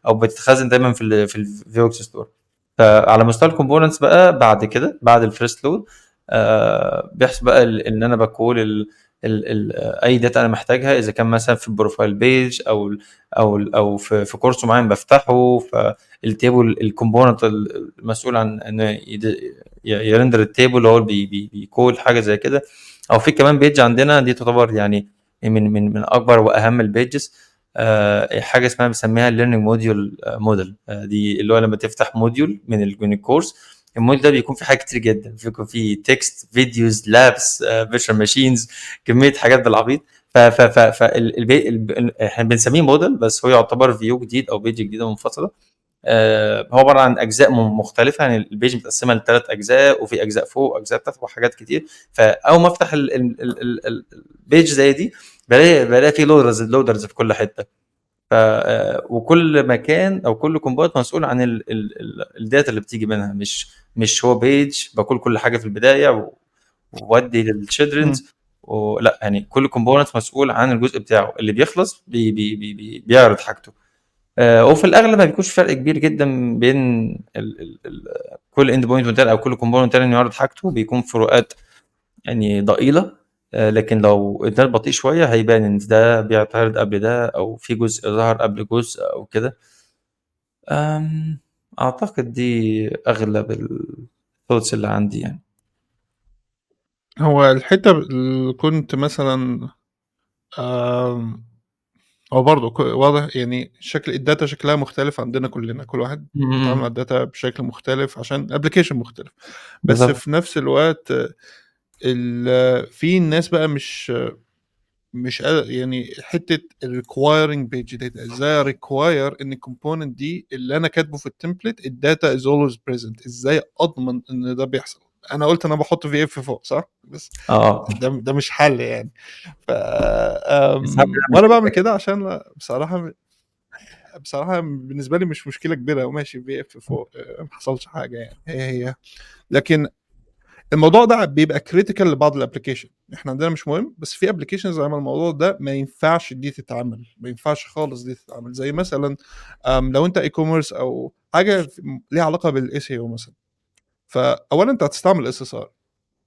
او بتتخزن دايما في الفيوكس ستور. فعلى مستوى الكومبوننتس بقى بعد كده بعد الفيرست لود بيحصل بقى ان انا بقول اي داتا انا محتاجها، اذا كان مثلا في البروفايل بيج او في كورس معين بفتحه، فالتيبل الكومبوننت المسؤول عن انه يرندر التيبل هو بيكول حاجه زي كده. او في كمان بيج عندنا دي تعتبر يعني من اكبر واهم البيجز حاجه اسمها بنسميها الليرنينج موديول موديل. دي اللي هو لما تفتح موديول من الكورس، الموديل ده بيكون فيه حاجات كتير جدا، بيكون فيه تكست، فيديوز، لابس، فيرتشوال ماشينز، كميه حاجات بالعبيط. احنا بنسميه موديل، بس هو يعتبر فيو جديد او بيج جديده منفصله. هو عباره عن اجزاء مختلفه، يعني البيج متقسمه ل3 اجزاء، وفي اجزاء فوق واجزاء تحت وحاجات كتير. فاول ما افتح البيج زي دي بلاقي في لودرز في كل حته. وكل مكان او كل كومبوننت مسؤول عن الداتا اللي بتيجي منها، مش هو بيج بقول كل حاجه في البدايه وودي للشيلدرنز ولا، يعني كل كومبوننت مسؤول عن الجزء بتاعه اللي بيخلص بيعرض حاجته. وفي الاغلب ما بيكونش فرق كبير جدا بين كل اند بوينت او كل كومبوننت تاني يعرض حاجته، بيكون فروقات يعني ضئيله. لكن لو الانترنت بطيء شويه هيبان ان ده بيعترض قبل ده، او في جزء ظهر قبل جزء او كده. اعتقد دي اغلب الثوتس اللي عندي يعني. هو الحته اللي كنت مثلا هو برضه واضح يعني شكل الداتا شكلها مختلف عندنا كلنا، كل واحد بيتعامل مع الداتا بشكل مختلف عشان ابلكيشن مختلف. بس بالظبط. في نفس الوقت في الناس بقى مش يعني حته requiring page data، ازاي require ان الكومبوننت دي اللي انا كاتبه في التمبلت الداتا is always present، ازاي اضمن ان ده بيحصل. انا قلت انا بحط في اف فوق صح، بس ده مش حل يعني. ف وانا بعمل كده عشان بصراحه بالنسبه لي مش مشكله كبيره، وماشي في اف فوق ما حصلش حاجه يعني، هي لكن الموضوع ده بيبقى كريتيكال لبعض الابلكيشن. احنا عندنا مش مهم، بس في ابلكيشنز زي ما الموضوع ده ما ينفعش دي تتعمل، ما ينفعش خالص دي تتعمل. زي مثلا لو انت اي كوميرس او حاجه ليها علاقه بالاي سي او مثلا، فاولا انت هتستعمل اس اس ار،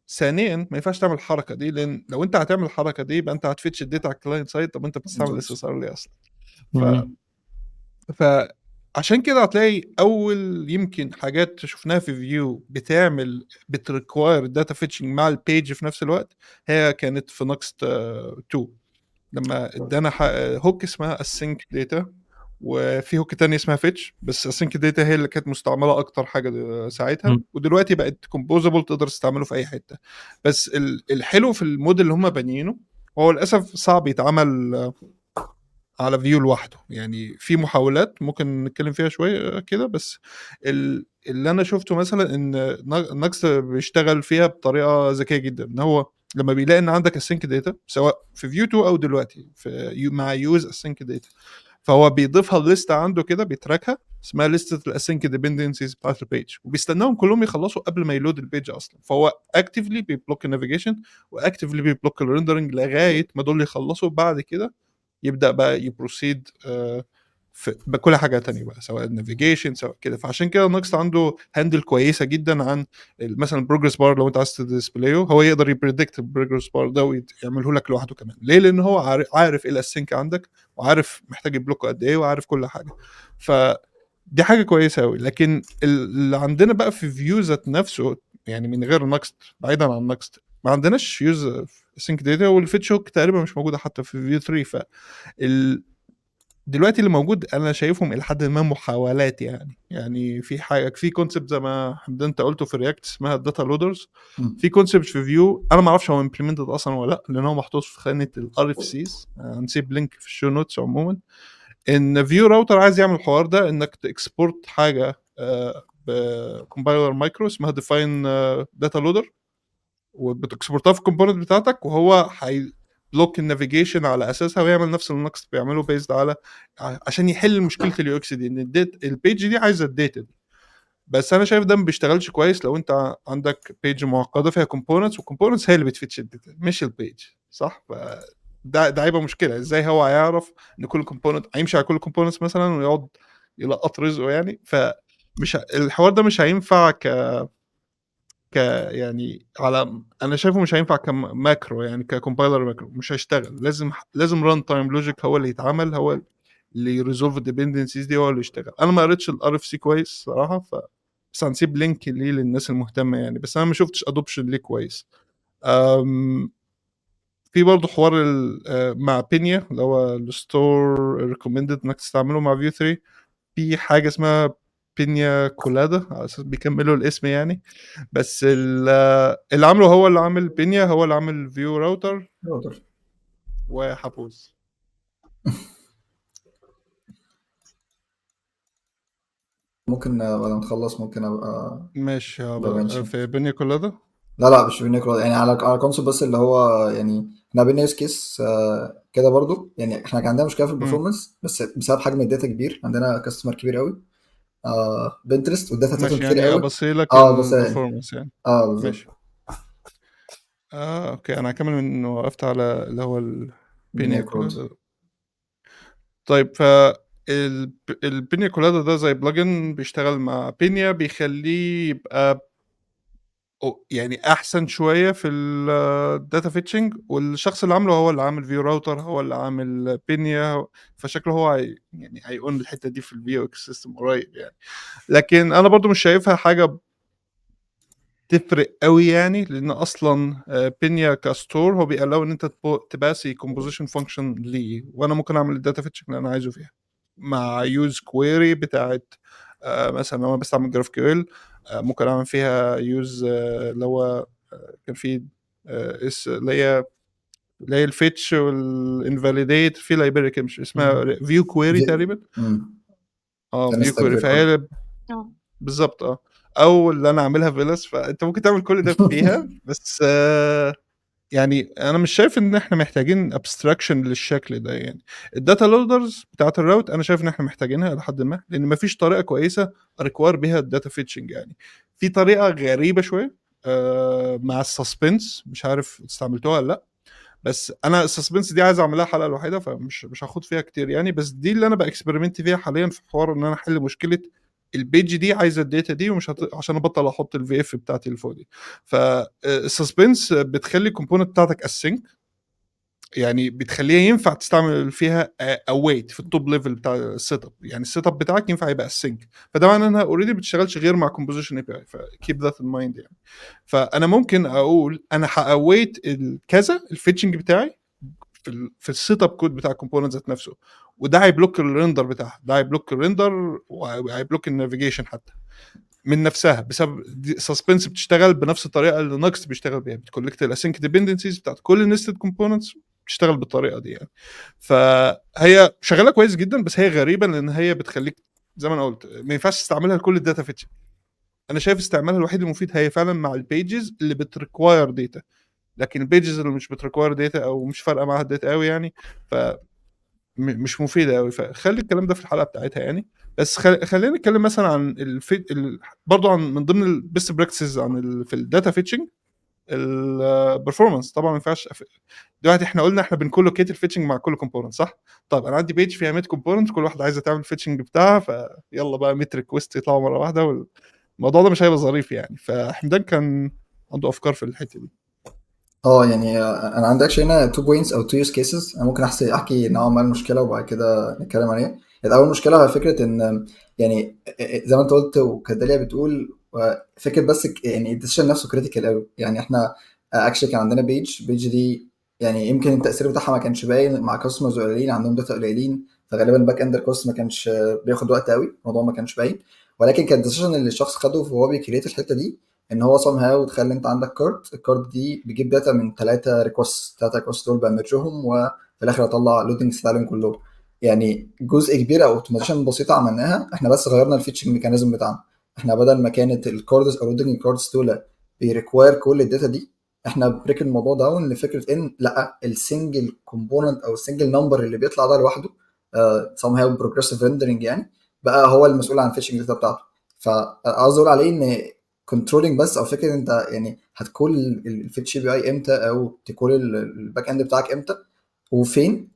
ثانيا ما ينفعش تعمل الحركه دي، لان لو انت هتعمل الحركه دي يبقى انت هتفتش الداتا على الكلاينت سايد. طب انت بتستعمل اس اس ار ليه اصلا؟ فعشان كده هتلاقي اول يمكن حاجات شفناها في فيو بتريكواير داتا فيتشنج مع البيج في نفس الوقت، هي كانت في نكست 2 لما ادانا هوك اسمها async data، وفي هوك تاني اسمها فيتش. بس async data هي اللي كانت مستعمله اكتر حاجه ساعتها، ودلوقتي بقت composable تقدر تستعمله في اي حته. بس الحلو في الموديل اللي هم بانيينه، هو للاسف صعب يتعمل على فيو لوحده. يعني في محاولات ممكن نتكلم فيها شويه كده، بس اللي انا شفته مثلا ان نكست بيشتغل فيها بطريقه ذكيه جدا، ان هو لما بيلاقي ان عندك السync داتا سواء في فيو 2 او دلوقتي مع يوز السync داتا، فهو بيضيفها لليست عنده كده، بيتراكها، اسمها ليستة الاسync ديبندنسيز بتاعت البيج، وبيستناهم كلهم يخلصوا قبل ما يلود البيج اصلا. فهو اكتفلي بيبلوك النافيجيشن واكتفلي بيبلوك الريندرنج لغايه ما دول يخلصوا. بعد كده يبدا بقى يبروسيد بكل حاجه تانية بقى، سواء النافيجيشن سواء كده. فعشان كده نكست عنده هاندل كويسه جدا عن مثلا البروجرس بار. لو انت عايز تديسبلايه هو يقدر يبريدكت البروجرس بار ده ويعمله لك لوحده كمان. ليه؟ لان هو عارف ايه الاسync عندك، وعارف محتاج يبلوك قد ايه، وعارف كل حاجه. فدي حاجه كويسه قوي. لكن اللي عندنا بقى في فيو ذات نفسه، يعني من غير نكست، بعيدا عن نكست، ما عندناش يوز سينك داتا، والفيتش هوك تقريبا مش موجوده حتى في فيو 3. ف دلوقتي اللي موجود انا شايفهم الى حد ما محاولات يعني في حاجه، في كونسبت زي ما حمدان انت قلته في رياكت اسمها الداتا لودرز، في كونسبت في فيو انا ما اعرفش هو امبلمنتد اصلا ولا لا، لان هو محطوط في خانه الار اف سيز. هنسيب لينك في الشو نوتس. عموما ان فيو راوتر عايز يعمل الحوار ده، انك تكسبورت حاجه بكومبايلر مايكرو اسمها ديفاين داتا لودر، وبتكسبورتها في الكومبوننت بتاعتك، وهو بلوك النافيجيشن على اساسها، ويعمل نفس اللي نكست بيعمله بيزد على، عشان يحل مشكله اليو اكس دي، ان البيج دي عايزه الداتا دي. بس انا شايف ده ما بيشتغلش كويس لو انت عندك بيج معقده فيها كومبوننتس، والكومبوننتس هي اللي بتفتش الداتا مش البيج، صح؟ ده هيبقى مشكله. ازاي هو هيعرف ان كل كومبوننت هيمشي على كل كومبوننتس مثلا ويقعد يلقط رزقه يعني؟ فمش الحوار ده مش هينفع يعني على، انا شايفه مش هينفع كماكرو، يعني ككومبايلر ماكرو مش هيشتغل. لازم ران تايم لوجيك هو اللي يتعمل، هو اللي يريزولف الديبندنسيز دي، هو اللي يشتغل. انا ما قريتش الار اف سي كويس صراحه، بس هنسيب لينك ليه للناس المهتمه يعني. بس انا ما شفتش ادوبشن ليه كويس. في برضه حوار مع بينيا اللي هو الستور ريكومندد انك تستعمله مع فيو 3. في حاجه اسمها بينيا كولادا على اساس بيكملوا الاسم يعني. بس اللي عامله هو اللي عامل بينيا هو اللي عامل فيو راوتر راوتر. وحبوز. ممكن بعد ما تخلص ممكن ابقى ماشي بمنشن. في بينيا كولادا. لا مش بنكرة يعني، على كونسول بس اللي هو يعني احنا قابلنا يوز كيس كده برضو. يعني احنا كان عندنا مشكله في مم. البرفورمانس بس بسبب حجم الداتا كبير، عندنا كاستمر كبير قوي بنترست والداتا بتاعتهم ماشي كتير يعني قوي. ابصيلك بس البرفورمانس يعني. بالظبط. ماشي. اوكي انا هكمل من انه وقفت على اللي هو البينيا بنكرة. كولادا. طيب البينيا كولادا ده زي بلجن بيشتغل مع بينيا بيخليه يبقى يعني احسن شويه في الداتا فيتشنج، والشخص اللي عامله هو اللي عامل فيو راوتر هو اللي عامل بينيا، فشكله هو يعني هيقول الحته دي في الفيو اكس سيستم قريب يعني. لكن انا برضو مش شايفها حاجه تفرق قوي يعني، لان اصلا بينيا كستور هو بيقلو ان انت تباسي كومبوزيشن فانكشن ليه، وانا ممكن اعمل الداتا فيتشنج اللي انا عايزه فيها مع يوز كويري بتاعت مثلا لو انا بستعمل جراف كيو ال ممكن اعمل فيها يوز اللي هو كان في اللي هي الفيتش والانفاليديت في لايبرري كده مش اسمها فيو كويري تقريبا. فيو كويري فهي بالظبط او اللي انا اعملها فيلس، فانت ممكن تعمل كل ده فيها بس يعني انا مش شايف ان احنا محتاجين ابستراكشن للشكل ده يعني. الداتا لودرز بتاعت الراوت انا شايف ان احنا محتاجينها لحد ما، لان مفيش طريقه كويسه ريكوار بيها الداتا فيتشنج يعني. في طريقه غريبه شويه مع السسبنس، مش عارف استعملتوها ولا لا، بس انا السسبنس دي عايز اعملها حلقه لوحدها مش هاخد فيها كتير يعني. بس دي اللي انا باكسبيرمنت فيها حاليا في حوار ان انا احل مشكله البيج دي عايزه الداتا دي ومش عشان ابطل احط الفي اف بتاعتي اللي فوق دي. فالسسبنس بتخلي الكومبوننت بتاعتك اسync، يعني بتخليها ينفع تستعمل فيها اويت في التوب ليفل بتاع السيت اب، يعني السيت اب بتاعك ينفع يبقى اسync، فده معناه انها اوريدي بتشتغلش غير مع كومبوزيشن اي بي اي، فكيب ذات ان مايند يعني. فانا ممكن اقول انا هاويت كذا الفيتشنج بتاعي في السيت اب كود بتاع الكومبوننت ذات نفسه، وده هيبلوك الريندر بتاعها، ده هيبلوك الريندر وهيبلوك النافيجيشن حتى من نفسها، بسبب سسبنس بتشتغل بنفس الطريقه اللي نكست بيشتغل بيها، بتكولكت الاسync ديبندنسيز بتاعت كل النستد كومبوننتس بتشتغل بالطريقه دي يعني. فهي شغاله كويس جدا، بس هي غريبه لان هي بتخليك زي ما انا قلت ما ينفعش تستعملها لكل الداتا فيتشر. انا شايف استعمالها الوحيد المفيد هي فعلا مع البيجز اللي بتريكواير داتا، لكن البيجز اللي مش بتريكواير داتا او مش فارقه معاها الداتا قوي يعني ف مش مفيده قوي. فخلي الكلام ده في الحلقه بتاعتها يعني. بس خلينا نتكلم مثلا عن برضو عن من ضمن البيست براكتسز في الداتا فيتشنج البرفورمانس. طبعا ما ينفعش دلوقتي احنا قلنا احنا بنكولوكيت الفيتشنج مع كل كومبوننت صح. طب انا عندي بيج فيها 100 كومبوننت، كل واحده عايزه تعمل الفيتشنج بتاعها، فيلا بقى 100 ريكويست يطلعوا مره واحده، والموضوع ده مش هيبقى ظريف يعني. فحمدان كان عنده افكار في الحته دي. يعني انا عندي actually هنا 2 points او 2 use cases. انا ممكن احكي نوعا ما المشكله وبعد كده نتكلم عليها. اول مشكله هي فكره ان يعني زي ما انت قلت وكانت داليا بتقول، فكره بس يعني الديسيشن نفسه كريتيكال قوي. يعني احنا actually كان عندنا بيج دي، يعني يمكن التاثير بتاعها ما كانش باين مع كاستمرز قليلين عندهم داتا قليلين، فغالبا الباك اند كوست ما كانش بياخد وقت قوي، الموضوع ما كانش باين. ولكن كان الديسيشن اللي الشخص خده وهو بيكريت الحته دي ان هو somehow تخلي انت عندك كارد، الكارد دي بيجيب داتا من 3 ريكوست، 3 ريكوست دول بمرجهم وفي الاخر اطلع لودنج ستايلين كلهم. يعني جزء كبير او اوتوميشن بسيطه عملناها، احنا بس غيرنا الفيتشنج ميكانيزم بتاعنا. احنا بدل ما كانت الكاردز او لودنج الكاردز دول بيريكواير كل الداتا دي، احنا بريك الموضوع داون لفكره ان لا، السنجل كومبوننت او السنجل نمبر اللي بيطلع ده لوحده somehow progressive rendering يعني بقى هو المسؤول عن الفيتشنج داتا بتاعته. فعاوز اقول عليه ان كنترولينج بس، او فكره انت يعني هتكول الفيتش بي اي امتى او تكول الباك اند بتاعك امتى وفين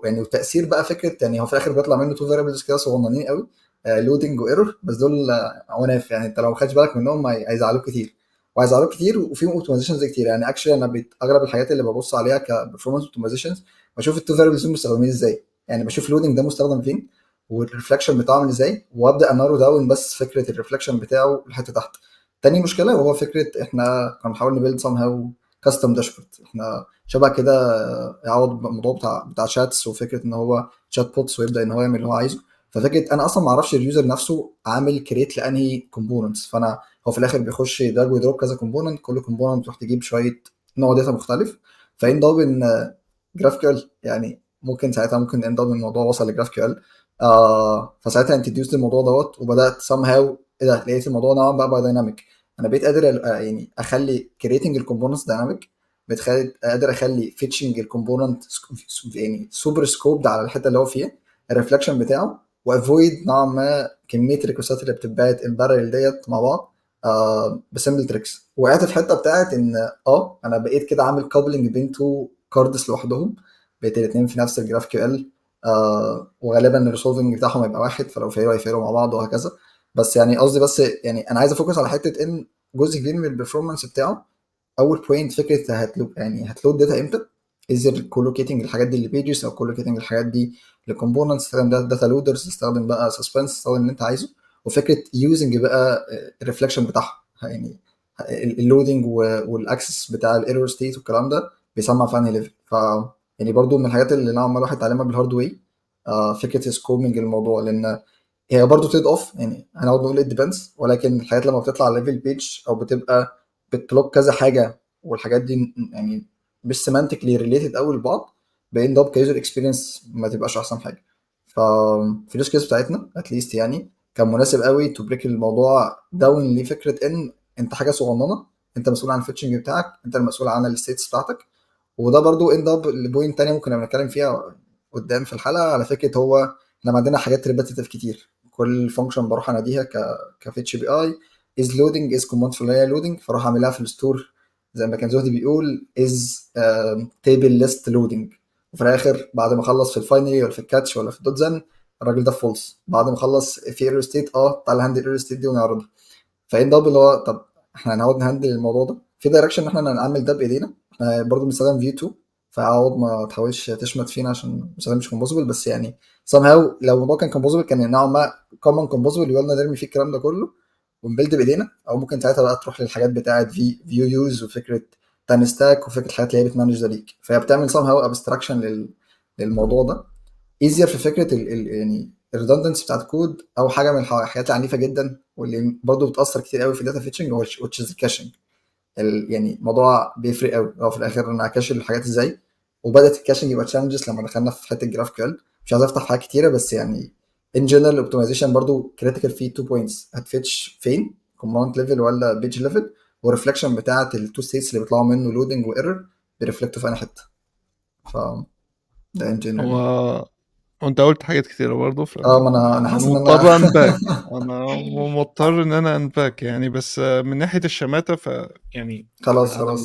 يعني والتاثير بقى فكره يعني هو في الاخر بيطلع منه تو فاريبلز كده صغننين قوي، لودنج وايرور، بس دول عناف يعني انت لو ما خدتش بالك منهم هيزعلوك كتير وهيزعلوك كتير، وفيهم اوتومايزيشنز كتير. يعني اكشلي انا اغلب الحاجات اللي ببص عليها كبرفورمانس اوتومايزيشنز بشوف التو فاريبلز دول مستخدمين ازاي، يعني بشوف اللودنج ده مستخدم فين والريفلكشن بتاعه عامل ازاي، وابدا انارو داون بس فكره الريفلكشن بتاعه لحته تحت. تاني مشكله وهو فكره احنا كنا بنحاول نبيلد سام هاو كاستم داشبورد. احنا شبه كده يعوض الموضوع بتاع شاتس وفكره ان هو شات بوتس ويبدا ان هو يعمل اللي هو عايزه. ففكره انا اصلا ما اعرفش اليوزر نفسه عامل كريت لانهي كومبوننتس، فانا هو في الاخر بيخش يدراج ويدروب كذا كومبوننت، كل كومبوننت بتروح تجيب شويه نوع داتا مختلف. فان ضاب ان جراف كيو ال يعني ممكن ساعتها ممكن ان ضاب الموضوع وصل لجراف كيو ال. فساعتها انتديوست الموضوع دوت وبدات somehow ايه ده، لقيت الموضوع نوعا بقى دايناميك. انا بقيت قادر يعني اخلي كريتنج الكومبوننتس دايناميك، قادر اخلي فيتشنج الكومبوننت يعني سوبر سكوبد على الحته اللي هو فيها الريفلكشن بتاعه، وافويد نوعا ما كميه الريكوستات اللي بتتبعت البارل ديت مع بعض بسمبل تريكس. وقعت في حته بتاعت ان انا بقيت كده عامل كابلنج بين تو كاردز لوحدهم، بقيت الاثنين في نفس الجراف كيو ال، وغالبا الريسولفنج بتاعهم هيبقى واحد، فلو فيروا هيفيروا مع بعض وهكذا. بس يعني قصدي بس يعني انا عايز افوكس على حته ان جزء كبير من البرفورمانس بتاعه اول بوينت فكره هتلود داتا امتى، ازاي كولوكيتنج الحاجات دي لبيجز او كولوكيتنج الحاجات دي لكومبوننتس، تستخدم داتا لودرز، تستخدم بقى سسبنس، تستخدم اللي انت عايزه. وفكره يوزنج بقى الريفلكشن بتاعها يعني اللودنج والاكسس بتاع الايرور ستيت والكلام ده بيسمع في انهي ليفل. ف يعني برضو من الحاجات اللي نوعا ما الواحد اتعلمها بالهارد واي فكره سكومنج الموضوع، لان هي برضه تريد اوف، يعني هنقعد نقول ات ديبندز، ولكن الحاجات لما بتطلع على ليفل بيج او بتبقى بتبلوك كذا حاجه والحاجات دي يعني مش سيمانتيكلي ريليتد قوي لبعض، بين ده كيوزر اكسبيرينس ما تبقاش احسن حاجه. ففي اليوز كيس بتاعتنا اتليست يعني كان مناسب قوي تو بريك الموضوع داون لفكره ان انت حاجه صغننه، انت مسؤول عن الفيتشنج بتاعك، انت المسؤول عن الستيتس بتاعتك. وده برضو اند اب لبوينت تانية ممكن نبقى نتكلم فيها قدام في الحلقه، على فكره هو احنا عندنا حاجات ريبيتيتيف كتير، كل فانكشن بروح اناديها كفيتش بي اي از لودنج از كوماند في هي لودنج، فاروح اعملها في الستور زي ما كان زهدي بيقول از تيبل ليست لودنج، وفي الاخر بعد ما اخلص في الفاينلي ولا في الكاتش ولا في الدوت زن الراجل ده فولس، بعد ما اخلص في ايرور ستيت تعالى هاندل ايرور ستيت دي ونعرضها. فاين دبل اللي هو طب احنا هنقعد نهندل الموضوع ده في دايركشن ان احنا نعمل ده بايدينا، احنا برضه بنستخدم فيو 2، فعوض ما تحاولش تشمت فينا عشان المستخدم مش كومبوزبل، بس يعني somehow لو الموضوع كان كومبوزبل كان نوعا ما كومن كومبوزبل يقولنا نرمي فيه الكلام ده كله ونبيلد بايدينا، او ممكن ساعتها بقى تروح للحاجات بتاعه فيو يوز وفكره تاني ستاك وفكره الحاجات اللي هي بتمانج ده ليك، فهي بتعمل somehow abstraction للموضوع ده ايزير في فكره يعني الريدندنسي بتاعت الكود، او حاجه من الحاجات العنيفه جدا واللي برضه بتاثر كتير قوي في الداتا فيتشنج هو which is الكاشنج. يعني الموضوع بيفرق قوي، هو في الاخر انا هكاشن الحاجات ازاي، وبدات الكاشنج يبقى تشالنجز لما دخلنا في حته الجراف كيو. مش عايز افتح في حاجات كتيره، بس يعني ان جنرال اوبتمايزيشن برضه كريتيكال فيه 2 بوينتس، هتفتش فين كوماند ليفل ولا بيج ليفل، والريفلكشن بتاعت التو ستيتس اللي بيطلعوا منه لودنج وايرور بيرفلكتوا في اي حته. ف ده ان جنرال يعني. هو وانت قلت حاجات كتيرة برضه ما انا انا حاسس ان انا مضطر انباك، انا مضطر ان انا انباك يعني، بس من ناحية الشماتة يعني خلاص انا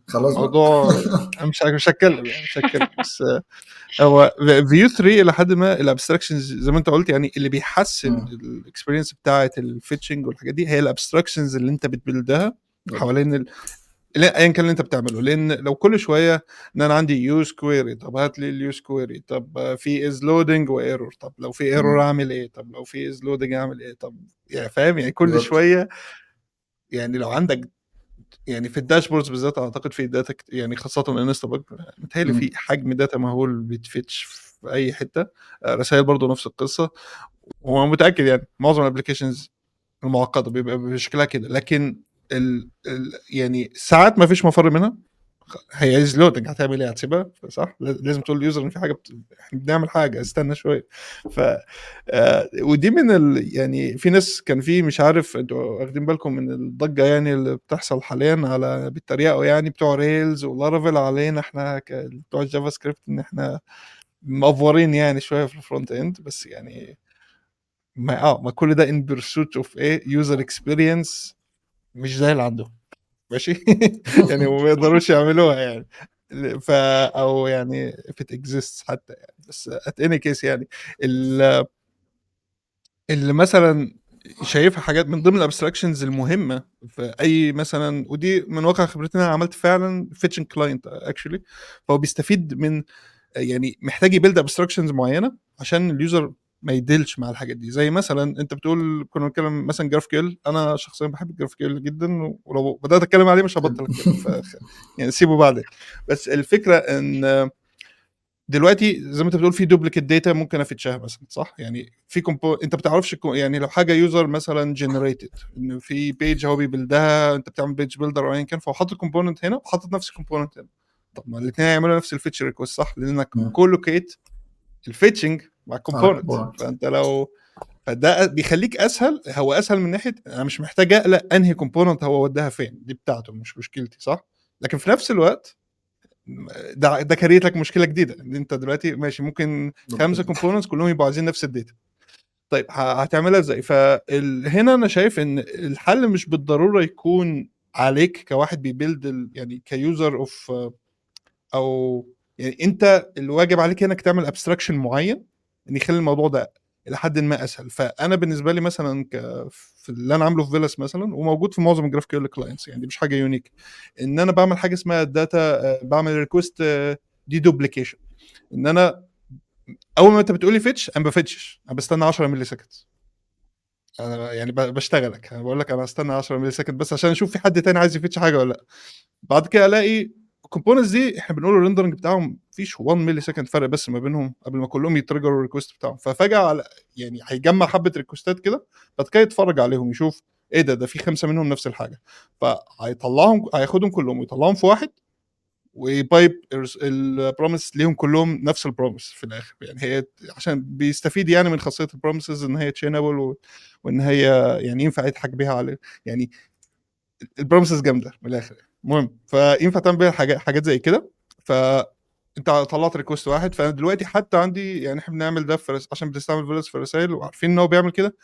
خلاص بقى. الموضوع أنا مش هتكلم يعني، مش هتكلم بس هو فيو 3 الى حد ما الابستراكشنز زي ما انت قلت، يعني اللي بيحسن الاكسبيرينس بتاعه الفيتشنج والحاجات دي هي الابستراكشنز اللي انت بتبلدها حوالين ايا كان اللي انت بتعمله. لان لو كل شويه ان انا عندي يوز كويري، طب هات لي اليوز كويري، طب في از لودنج وايرور، طب لو في ايرور اعمل ايه، طب لو في از لودنج اعمل ايه، طب يعني فاهم يعني كل بالظبط. شويه. يعني لو عندك يعني في الداشبوردز بالذات اعتقد في داتا يعني خاصه الانستا باج متهيألي في حجم داتا مهول بيتفتش في اي حته. رسائل برضو نفس القصه، وأنا متاكد يعني معظم الابلكيشنز المعقده بيبقى بشكلها كده، لكن يعني ساعات ما فيش مفر منها. هي از لودنج هتعمل ايه، هتسيبها صح؟ لازم تقول لليوزر ان في حاجه احنا بنعمل حاجه، استنى شويه. ف ودي من يعني في ناس كان في مش عارف انتوا واخدين بالكم من الضجه يعني اللي بتحصل حاليا على بالتريقه يعني بتوع ريلز ولارافيل علينا احنا بتوع الجافا سكريبت ان احنا مأفورين يعني شويه في الفرونت اند، بس يعني ما كل ده ان بيرسوت اوف ايه يوزر اكسبيرينس مش زي اللي عندهم ماشي. يعني وما يقدروش يعملوها يعني او يعني if it exists حتى يعني، بس at any case يعني اللي مثلا شايفها حاجات من ضمن الابستراكشنز المهمه في اي مثلا، ودي من واقع خبرتنا انا عملت فعلا فيتشنج كلاينت اكشلي، فهو بيستفيد من يعني محتاج يبيلد ابستراكشنز معينه عشان اليوزر ما يدلش مع الحاجات دي. زي مثلا انت بتقول كنا بنتكلم مثلا جراف كيل، انا شخصيا بحب الجراف كيل جدا، ولو بدات اتكلم عليه مش هبطل اتكلم يعني سيبه بعدين. بس الفكره ان دلوقتي زي ما انت بتقول في دوبليكيت داتا ممكن افتشها مثلا، صح؟ يعني في انت بتعرفش يعني لو حاجه يوزر مثلا جنريتد ان في بيج هو بيبلدها، انت بتعمل بيج بيلدر او ايا كان، فهو حاطط كومبوننت هنا وحاطط نفس الكومبوننت هنا. طب ما الاثنين هيعملوا نفس الفيتشر ريكوست، صح؟ لانك كولوكيت الفيتشنج مع الكومبوننت. فانت لو فده بيخليك اسهل، هو اسهل من ناحيه انا مش محتاج اقلق انهي كومبوننت هو وداها فين، دي بتاعته مش مشكلتي، صح؟ لكن في نفس الوقت ده كريت لك مشكله جديده، ان انت دلوقتي ماشي ممكن 5 كومبوننتس كلهم يبقوا عايزين نفس الداتا. طيب هتعملها ازاي؟ هنا انا شايف ان الحل مش بالضروره يكون عليك كواحد بيبيلد يعني كيوزر اوف، او يعني انت الواجب عليك انك تعمل ابستراكشن معين ان يخلي الموضوع ده الى حد ما اسهل. فانا بالنسبه لي مثلا في اللي انا عامله في فيلاس مثلا، وموجود في معظم الجراف كيول كلاينتس، يعني دي مش حاجه يونيك، ان انا بعمل حاجه اسمها داتا، بعمل ريكوست دي دوبليكيشن. ان انا اول ما انت بتقولي فيتش انا بفتشش، انا بستنى 10 ملي سكند. انا يعني بشتغلك، انا بقول لك انا هستنى 10 ملي سكند بس عشان اشوف في حد تاني عايز يفتش حاجه ولا لا. بعد كده الاقي الكومبوننتس دي احنا بنقول الريندرنج بتاعهم مفيش 1 ملي سكند فرق بس ما بينهم قبل ما كلهم يتريجروا الريكوست بتاعهم. ففجاه على يعني هيجمع حبه ريكوستات كده، بعد كده يتفرج عليهم يشوف ايه ده في 5 منهم نفس الحاجه، فهيطلعهم هياخدهم كلهم ويطلعهم في واحد، وبايب البروميس ليهم كلهم نفس البروميس في الاخر. يعني هي عشان بيستفيد يعني من خاصيه البروميسز ان هي تشينبل، وان هي يعني ينفع يضحك بيها عليه، يعني البروميسز جامده من الاخر. المهم فينفع تعمل بيها حاجات زي كده. فانت طلعت ريكوست واحد، فانا دلوقتي حتى عندي يعني احنا بنعمل ده عشان بنستعمل فيلس في الرسائل وعارفين ان هو بيعمل كده،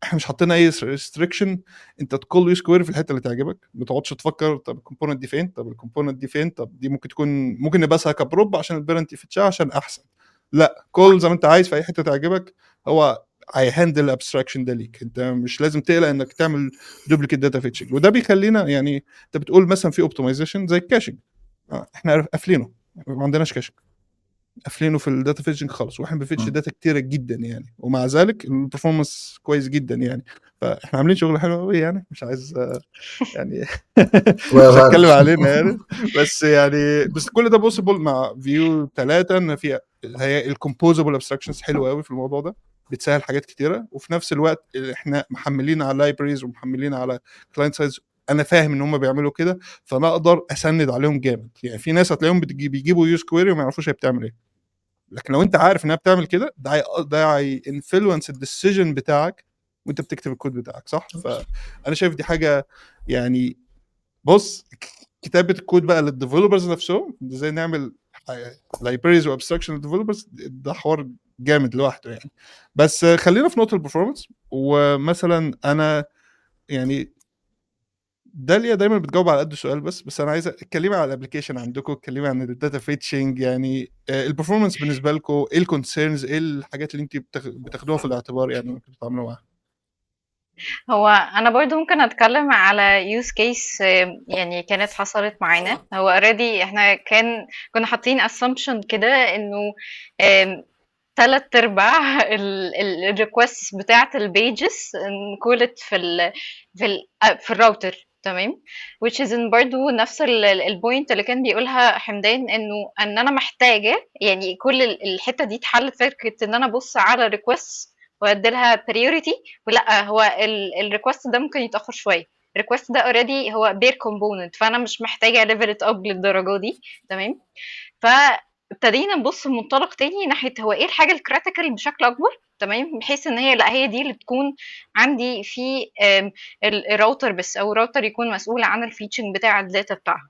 احنا مش حاطين اي ريستريكشن. انت تكول يوز كويري في الحته اللي تعجبك، ما تقعدش تفكر طب الكومبوننت دي فين، طب الكومبوننت دي فين، طب دي ممكن نبسها كبروب عشان البيرنت يفتشها عشان احسن. لا، كل زي ما انت عايز في اي حته تعجبك، هو هيهندل الابستراكشن ده ليك. انت مش لازم تقلق انك تعمل دوبليكيت داتا فيتشنج. وده بيخلينا يعني انت بتقول مثلا في اوبتمايزيشن زي الكاشنج، احنا قافلينه، ما عندناش كاشنج، قافلينه في الداتا فيتشنج خالص، واحنا بنفتش داتا كتيره جدا يعني، ومع ذلك البرفورمانس كويس جدا يعني. فاحنا عاملين شغل حلو قوي يعني، مش عايز يعني مش هتكلم علينا يعني، بس يعني بس كل ده بوسيبل مع فيو 3 ان في هي الكومبوزبل ابستراكشنز حلوه قوي في الموضوع ده، بتسهل حاجات كتيره. وفي نفس الوقت احنا محملين على لايبريز ومحملين على كلاينت سايز، انا فاهم ان هم بيعملوا كده، فانا اقدر اسند عليهم جامد. يعني في ناس هتلاقيهم بيجيبوا يوز كويري وما يعرفوش هي بتعمل ايه، لكن لو انت عارف انها بتعمل كده ده هينفلونس الديسيجن بتاعك وانت بتكتب الكود بتاعك، صح؟ فانا شايف دي حاجه يعني، بص كتابه الكود بقى للديفلوبرز نفسهم ازاي نعمل لايبريز وابستراكشن للديفلوبرز، ده حوار جامد لوحده يعني. بس خلينا في نقطه البرفورمانس. ومثلا انا يعني داليا دايما بتجاوب على قد السؤال، بس انا عايز اتكلم على الابلكيشن عندكم، اتكلمي عن الداتا فيتشنج يعني، البرفورمانس بالنسبه لكم ايه، الكونسيرنز ايه، الحاجات اللي انت بتاخدوها في الاعتبار يعني ممكن تتعاملوا معاها. هو انا برضو ممكن اتكلم على يوز كيس يعني كانت حصلت معانا. هو اوريدي احنا كنا حاطين assumption كده انه 3/4 الريكوست بتاعه البيجز انكولت في الراوتر، تمام. which is in برضو نفس البوينت اللي كان بيقولها حمدان، ان انا محتاجه يعني كل الحته دي اتحلت. فكره ان انا ابص على ريكوست وادي لها بريوريتي، ولا هو الريكوست ده ممكن يتاخر شويه، الريكوست ده اوريدي هو بير كومبوننت، فانا مش محتاجه ليفل ات اب للدرجه دي، تمام. فابتدينا نبص بمنطلق تاني ناحيه هو ايه الحاجه الكريتيكال بشكل اكبر، تمام، بحيث ان هي لا هي دي اللي تكون عندي في الراوتر بس، او الراوتر يكون مسؤول عن الفيتشنج بتاع الداتا بتاعها.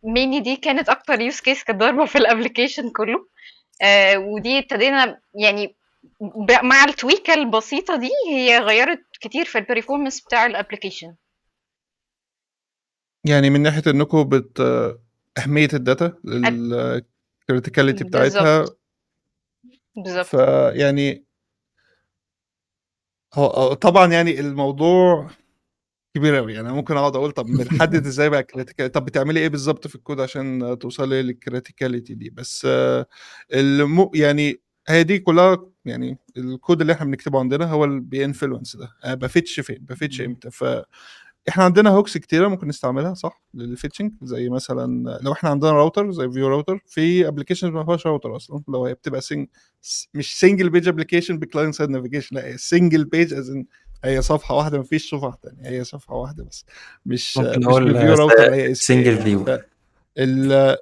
ميني دي كانت اكتر يوز كيس كانت ضاربه في الابلكيشن كله. ودي ابتدينا يعني مع التويكه البسيطه دي هي غيرت كتير في البرفورمانس بتاع الابلكيشن. يعني من ناحيه انكم اهميه الداتا الكريتيكاليتي بتاعتها بالظبط. فيعني هو طبعا يعني الموضوع كبير قوي يعني. ممكن اقعد اقول طب بنحدد ازاي بقى كريتيكال، طب بتعملي ايه بالظبط في الكود عشان توصلي للكريتيكاليتي دي. بس يعني هي دي كلها يعني الكود اللي احنا بنكتبه عندنا هو اللي بينفلونس ده. بفتش فين، بفتش امتى. فاحنا عندنا هوكس كتيره ممكن نستعملها صح للفيتشنج، زي مثلا لو احنا عندنا راوتر زي فيو راوتر، في ابلكيشنز ما فيهاش راوتر اصلا، لو هي بتبقى مش سنجل بيج ابلكيشن بكلاينت سايد نافيجيشن، لا هي سنجل بيج از هي صفحه واحده، ما فيش صفحه ثانيه، هي صفحه واحده بس، ممكن مش نقول بفيو راوتر اللي هي اس بي سنجل اي. فيو.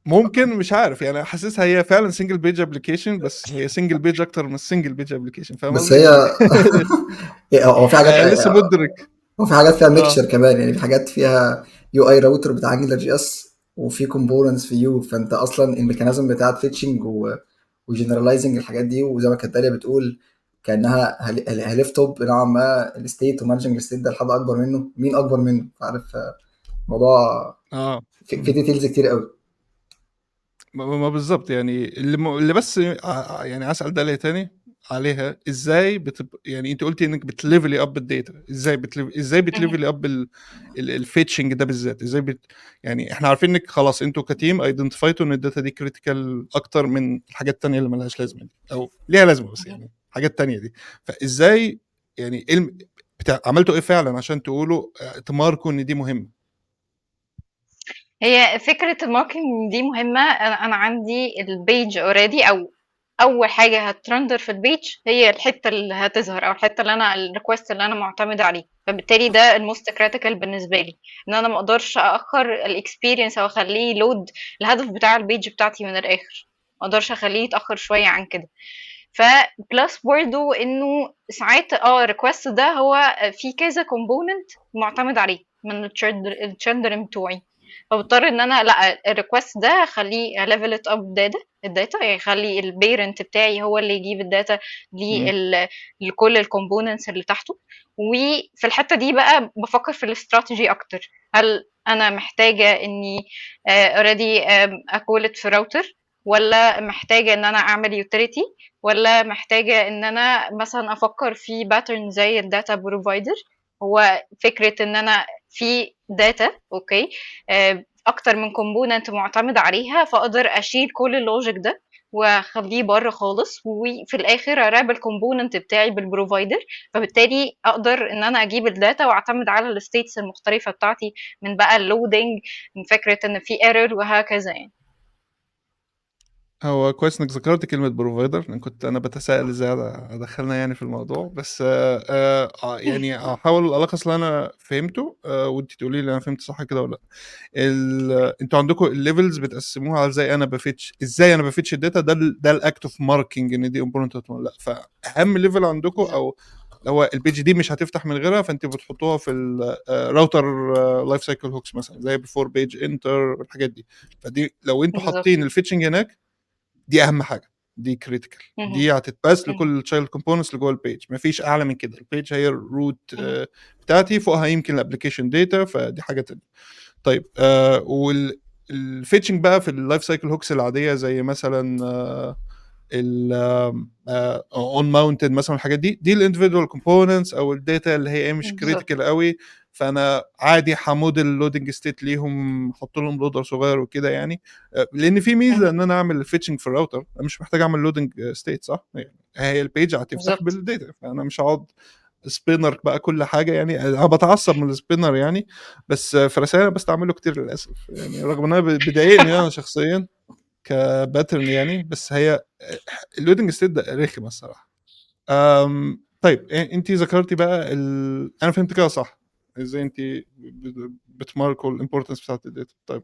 ممكن مش عارف يعني، حاسسها هي فعلا سنجل بيج ابلكيشن، بس هي سنجل بيج اكتر من سنجل بيج ابلكيشن، فاهم بس قصدي؟ هي يعني هو في حاجات لسه مدرك. هو في حاجات فيها اه ميكشر كمان، يعني في حاجات فيها يو اي راوتر بتاع انجلر جي اس، وفي كومبوننتس في يو، فانت اصلا الميكانيزم بتاعت فيتشنج وجنرالايزنج الحاجات دي، وزي ما كانت داليا بتقول كانها هليفت توب نوعا ما الستيت، ومانجنج الستيت ده لحد اكبر منه، مين اكبر منه عارف الموضوع اه في ديتيلز كتير قوي. ما بالظبط يعني اللي بس يعني اسال ده تاني عليها، ازاي يعني انت قلتي انك بتليفلي اب الداتا، ازاي بتليفلي اب الفيتشنج ده بالذات، ازاي يعني احنا عارفين انك خلاص انتوا كتيم ايدنتيفايتوا ان الداتا دي كريتيكال اكتر من الحاجات التانية اللي ملهاش لازمه دي، او ليها لازمه بس يعني حاجات تانية دي، فازاي يعني عملتوا ايه فعلا عشان تقولوا تماركوا ان دي مهمه؟ هي فكرة الماركتنج دي مهمة. أنا عندي البيج اوريدي، أو أول حاجة هترندر في البيج هي الحتة اللي هتظهر، أو الحتة اللي أنا الريكوست اللي أنا معتمد عليه، فبالتالي ده الموست كريتيكال بالنسبة لي، إن أنا ما أقدرش أأخر الإكسبيرينس أو أخليه لود الهدف بتاع البيج بتاعتي من الآخر، ما أقدرش أخليه يتأخر شوية عن كده. فبلس برضه إنه ساعات الريكوست ده هو في كذا كومبوننت معتمد عليه من التشيلدرن بتوعي، فبضطر ان انا لا الريكوست ده اخليه ليفل ات اب الداتا، يعني اخلي البيرنت بتاعي هو اللي يجيب الداتا لكل الكومبوننتس اللي تحته. وفي الحته دي بقى بفكر في الاستراتيجي اكتر، هل انا محتاجه اني اوريدي اكولت في راوتر، ولا محتاجه ان انا اعمل يوتيليتي، ولا محتاجه ان انا مثلا افكر في باترن زي الداتا بروفايدر. هو فكره ان انا في داتا اوكي اكتر من كومبوننت معتمد عليها، فاقدر اشيل كل اللوجيك ده واخليه بره خالص، وفي الاخر اراب الكومبوننت بتاعي بالبروفايدر، فبالتالي اقدر ان انا اجيب الداتا واعتمد على الستيتس المختلفه بتاعتي، من بقى اللودنج، من فكره ان في ايرور وهكذا يعني. هو كويس انك ذكرت كلمة بروفايدر، لان كنت انا بتساءل ازاي ادخلنا يعني في الموضوع، بس يعني احاول الخص اللي انا فهمته وانت تقولي لي انا فهمت صح كده ولا لا. انتوا عندكم الليفلز بتقسموها على ازاي انا بفتش الداتا، ده الاكت اوف ماركينج ان دي امبورتنت ولا لا. فاهم ليفل عندكم او هو البيج دي مش هتفتح من غيرها، فانت بتحطوها في الراوتر لايف سايكل هوكس مثلا، زي بيفور بيج انتر والحاجات دي. فدي لو انتوا بالظبط. حاطين الفيتشنج هناك، دي اهم حاجه، دي كريتيكال، دي هتتباس لكل التشايلد كومبوننتس اللي جوه البيج، مفيش اعلى من كده. البيج هي الروت بتاعتي، فوقها يمكن الابلكيشن داتا، فدي حاجه تانية. طيب والفيتشنج بقى في اللايف سايكل هوكس العاديه، زي مثلا ال اون ماونتد مثلا، الحاجات دي الانديفيدوال كومبوننتس او الداتا اللي هي مش كريتيكال قوي، فانا عادي هموديل اللودنج ستيت ليهم، احط لهم لودر صغير وكده يعني. لان في ميزه ان انا اعمل الفيتشنج في الراوتر، انا مش محتاج اعمل لودنج ستيت صح، يعني هي البيج هتفتح بالداتا، فانا مش هقعد سبينر بقى كل حاجه يعني، انا بتعصب من السبينر يعني، بس في رسائل بستعمله كتير للاسف يعني، رغم ان انا بيضايقني انا شخصيا كباترن يعني، بس هي اللودنج ستيت ده رخم الصراحه. طيب انت ذكرتي بقى انا فهمت كده صح، ازاي انت بتماركوا الامبورتنس بتاعت الداتا. طيب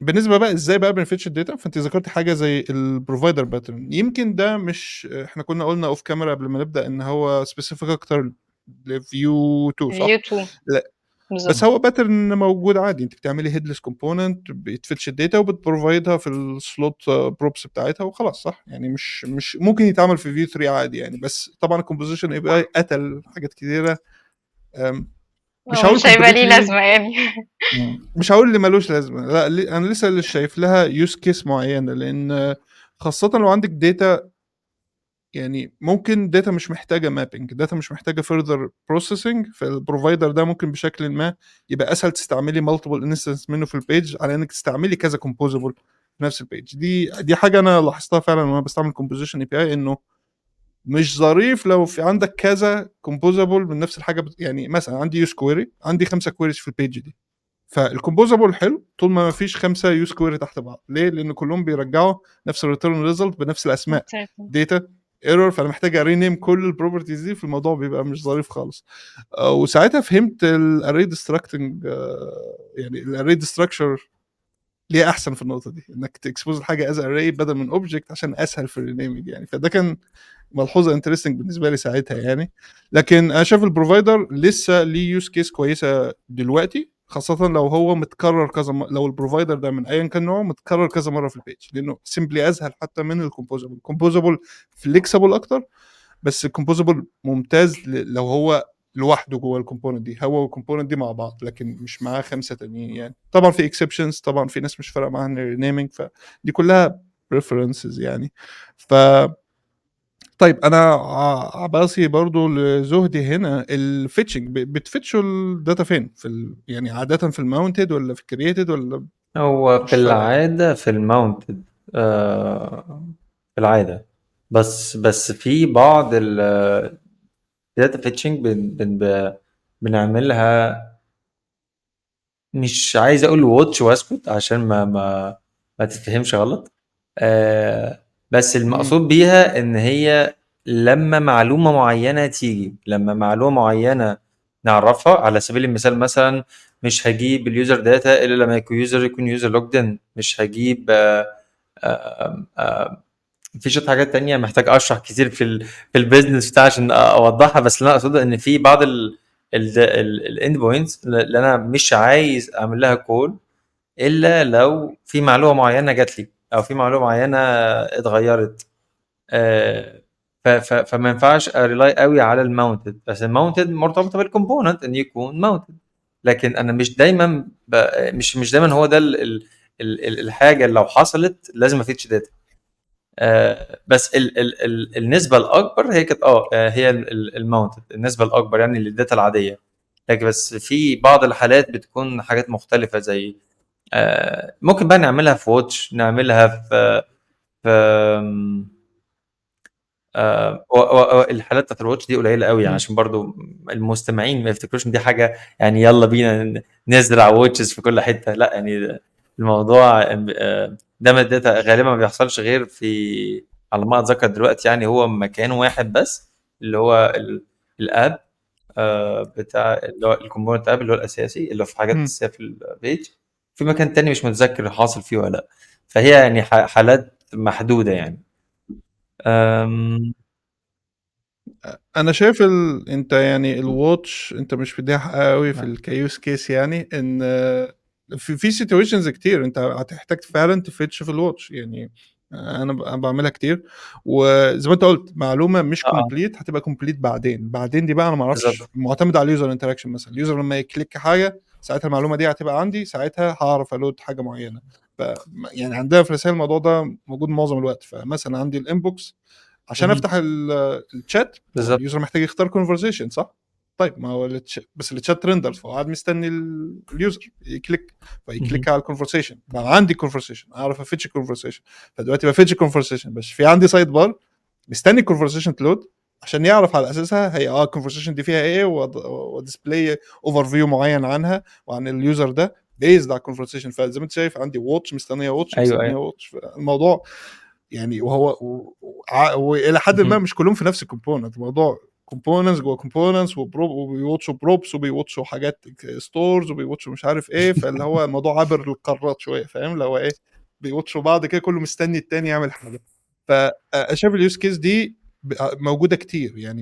بالنسبه بقى ازاي بقى بنفتش الداتا، فانت ذكرتي حاجه زي البروفايدر باترن، يمكن ده مش احنا كنا قلنا اوف كاميرا قبل ما نبدا ان هو سبيسيفيك اكتر لفيو 2 صح؟ لا بس هو باترن موجود عادي، انت بتعملي هيدلس كومبوننت بتفتش الداتا وبتبروفايدها في السلوت بروبس بتاعتها وخلاص صح، يعني مش ممكن يتعمل في فيو 3 عادي يعني، بس طبعا الكومبوزيشن يبقى قتل حاجات كتيره. مش هقول مش هيبقى ليه completely، لازمه يعني. مش هقول اللي ملوش لازمه، لا انا لسه شايف لها يوز كيس معينه، لان خاصه لو عندك داتا يعني ممكن داتا مش محتاجه مابينج، داتا مش محتاجه further processing، فالبروفايدر ده ممكن بشكل ما يبقى اسهل تستعملي multiple instance منه في البيج على انك تستعملي كذا composable في نفس البيج. دي حاجه انا لاحظتها فعلا وانا بستعمل composition API، انه مش ظريف لو في عندك كذا composable من نفس الحاجه. يعني مثلا عندي يوز كويري، عندي 5 كويريز في البيج دي، فالكومبوزابل حلو طول ما فيش 5 يوز كويري تحت بعض. ليه؟ لان كلهم بيرجعوا نفس الريتيرن ريزلت بنفس الاسماء، داتا ايرور، فانا محتاج ارينيم كل البروبرتيز دي، في الموضوع بيبقى مش ظريف خالص. وساعتها فهمت الاري ديستراكتنج، يعني الاري ديستراكشر ليه احسن في النقطه دي، انك تكسبوز الحاجه از اري بدل من اوبجكت عشان اسهل في الرينيمينج يعني. فده كان ملحوظه انترستنج بالنسبه لي ساعتها يعني. لكن انا شايف البروفايدر لسه ليه يوز كيس كويسه دلوقتي، خاصه لو هو متكرر كذا لو البروفايدر ده من ايا كان نوعه متكرر كذا مره في البيج، لانه سيمبلي اسهل حتى من الكومبوزابل فليكسبل اكتر. بس الكومبوزابل ممتاز لو هو لوحده جوه الكومبوننت دي، هو والكومبوننت دي مع بعض، لكن مش معاه 5 تانيين يعني. طبعا في اكسبشنز، طبعا في ناس مش فارقه معاها الرينيمينج، فدي كلها preferences يعني. ف طيب انا عباسي برضو لزهدي هنا، الفيتشنج بتفتشوا الداتا فين؟ يعني عاده في الماونتد ولا في الكرييتد ولا هو مش في فارقه؟ العادة في الماونتد، في العادة. بس في بعض الداتا فيتشنج بنعملها، مش عايز اقول واتش واسكت عشان ما تتفهمش غلط. بس المقصود بيها ان هي لما معلومة معينة تيجي، لما معلومة معينة نعرفها، على سبيل المثال مثلا مش هجيب اليوزر داتا الا لما يكون يوزر لوجد ان، مش هجيب في شويه حاجات تانية محتاج اشرح كتير في البيزنس بتاع عشان اوضحها. بس اللي انا اقصده ان في بعض الاند بوينتس اللي انا مش عايز اعمل لها كول الا لو في معلومه معينه جات لي او في معلومه معينه اتغيرت. فما ينفعش اريلاي قوي على الماونتد، بس الماونتد مرتبطه بالكومبوننت ان يكون ماونتد. لكن انا مش دايما مش دايما هو ده الحاجه اللي لو حصلت لازم افيتش داتا. بس النسبه الاكبر هي كانت هي الماونتد النسبه الاكبر يعني للداتا العاديه. لكن بس في بعض الحالات بتكون حاجات مختلفه، زي ممكن بقى نعملها في واتش، نعملها في الحالات بتاعت الواتش دي قليله قوي يعني، عشان برضو المستمعين ما يفتكروش ان دي حاجه يعني يلا بينا نزرع واتشز في كل حته. لا يعني الموضوع ده من الداتا غالبا ما بيحصلش غير في، على ما اتذكر دلوقتي يعني، هو مكان واحد بس اللي هو الاب بتاع اللي هو الكومبوننت اب اللي هو الاساسي اللي هو في حاجات اساسيه في البيج. في مكان تاني مش متذكر حاصل فيه ولا لا. فهي يعني حالات محدوده يعني. انا شايف انت يعني الواتش انت مش مديها حقها قوي في الكيوس كيس، يعني ان في سيتويشنز كتير انت هتحتاج فعلا تفتش في الواتش يعني. انا بعملها كتير، وزي ما انت قلت معلومه مش كومبليت هتبقى كومبليت بعدين دي بقى انا ما اعرفش، معتمد على اليوزر انتراكشن. مثلا اليوزر لما يكليك حاجه ساعتها المعلومه دي هتبقى عندي، ساعتها هعرف الود حاجه معينه. ف يعني عندنا في رسائل الموضوع ده موجود معظم الوقت. فمثلا عندي الانبوكس عشان افتح الشات، اليوزر محتاج يختار كونفرسيشن صح؟ طيب ما هو بس الشات ريندر، فهو قاعد مستني اليوزر يكليك، فيكليك على الكونفرسيشن. بقى عندي كونفرسيشن اعرف افتش الكونفرسيشن، فدلوقتي بفتش الكونفرسيشن بس في عندي سايد بار مستني الكونفرسيشن تلود عشان يعرف على اساسها هي الكونفرسيشن دي فيها ايه، وديسبلاي اوفر فيو معين عنها وعن اليوزر ده بيزد على الكونفرسيشن. فزي ما انت شايف عندي واتش مستنيه واتش مستنيه واتش. الموضوع يعني والى حد ما مش كلهم في نفس الكومبوننت. الموضوع كومبوننتس جوه كومبوننتس وبيواتشوا بروبس وبيواتشوا حاجات ستورز وبيواتشوا مش عارف ايه، فاللي هو الموضوع عابر للقارات شويه، فاهم؟ اللي هو ايه، بيواتشوا بعض كده كله مستني التاني يعمل حاجه. فشايف اليوز كيس دي موجوده كتير يعني،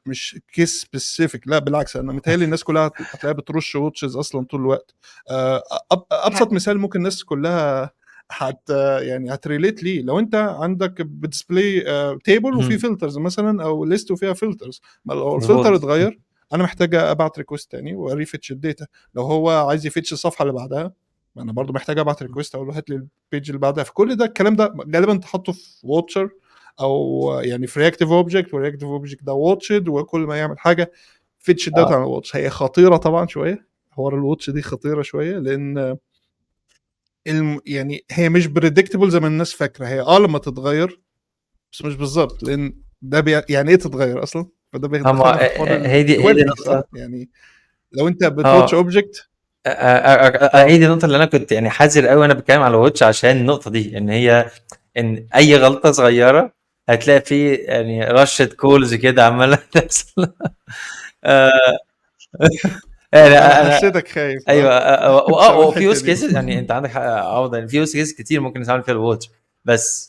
مش كيس سبيسيفيك، لا بالعكس. انا متهيألي الناس كلها هتلاقيها بترش واتشز اصلا طول الوقت. ابسط مثال ممكن الناس كلها يعني هتريليت ليه، لو انت عندك بتسبلاي تيبل وفي فلترز مثلا او ليست وفيها فلترز، ما لو الفلتر اتغير انا محتاج ابعت ريكوست تاني وريفتش الداتا. لو هو عايز يفتش الصفحه اللي بعدها انا برضو محتاج ابعت ريكوست اقول له هات لي البيج اللي بعدها. فكل ده الكلام ده غالبا تحطه في واتشر او يعني في رياكتيف اوبجكت، والرياكتيف اوبجكت ده واتشد، وكل ما يعمل حاجه فيتش الداتا على الواتش. هي خطيره طبعا شويه، حوار الواتش دي خطيره شويه، لان يعني هي مش بريدكتبل زي ما الناس فاكره. هي لما تتغير بس مش بالظبط، لان ده يعني ايه تتغير اصلا، فده بيدخلنا في حوار هي دي الكواليتي، صح؟ نقطة. يعني لو انت بتواتش اوبجكت هي دي النقطة اللي أنا كنت يعني حذر قوي وأنا بتكلم على الواتش، عشان النقطة دي إن هي إن أي غلطة صغيرة هتلاقي فيه يعني رشة كولز كده عمالة تحصل. آه، يعني انا أنا حسيتك خايف ايوه بسبب وفي الحته يوز دي. كيسز، يعني انت عندك حق عوض، يعني في يوز كيسز كتير ممكن نستعمل فيها الواتش، بس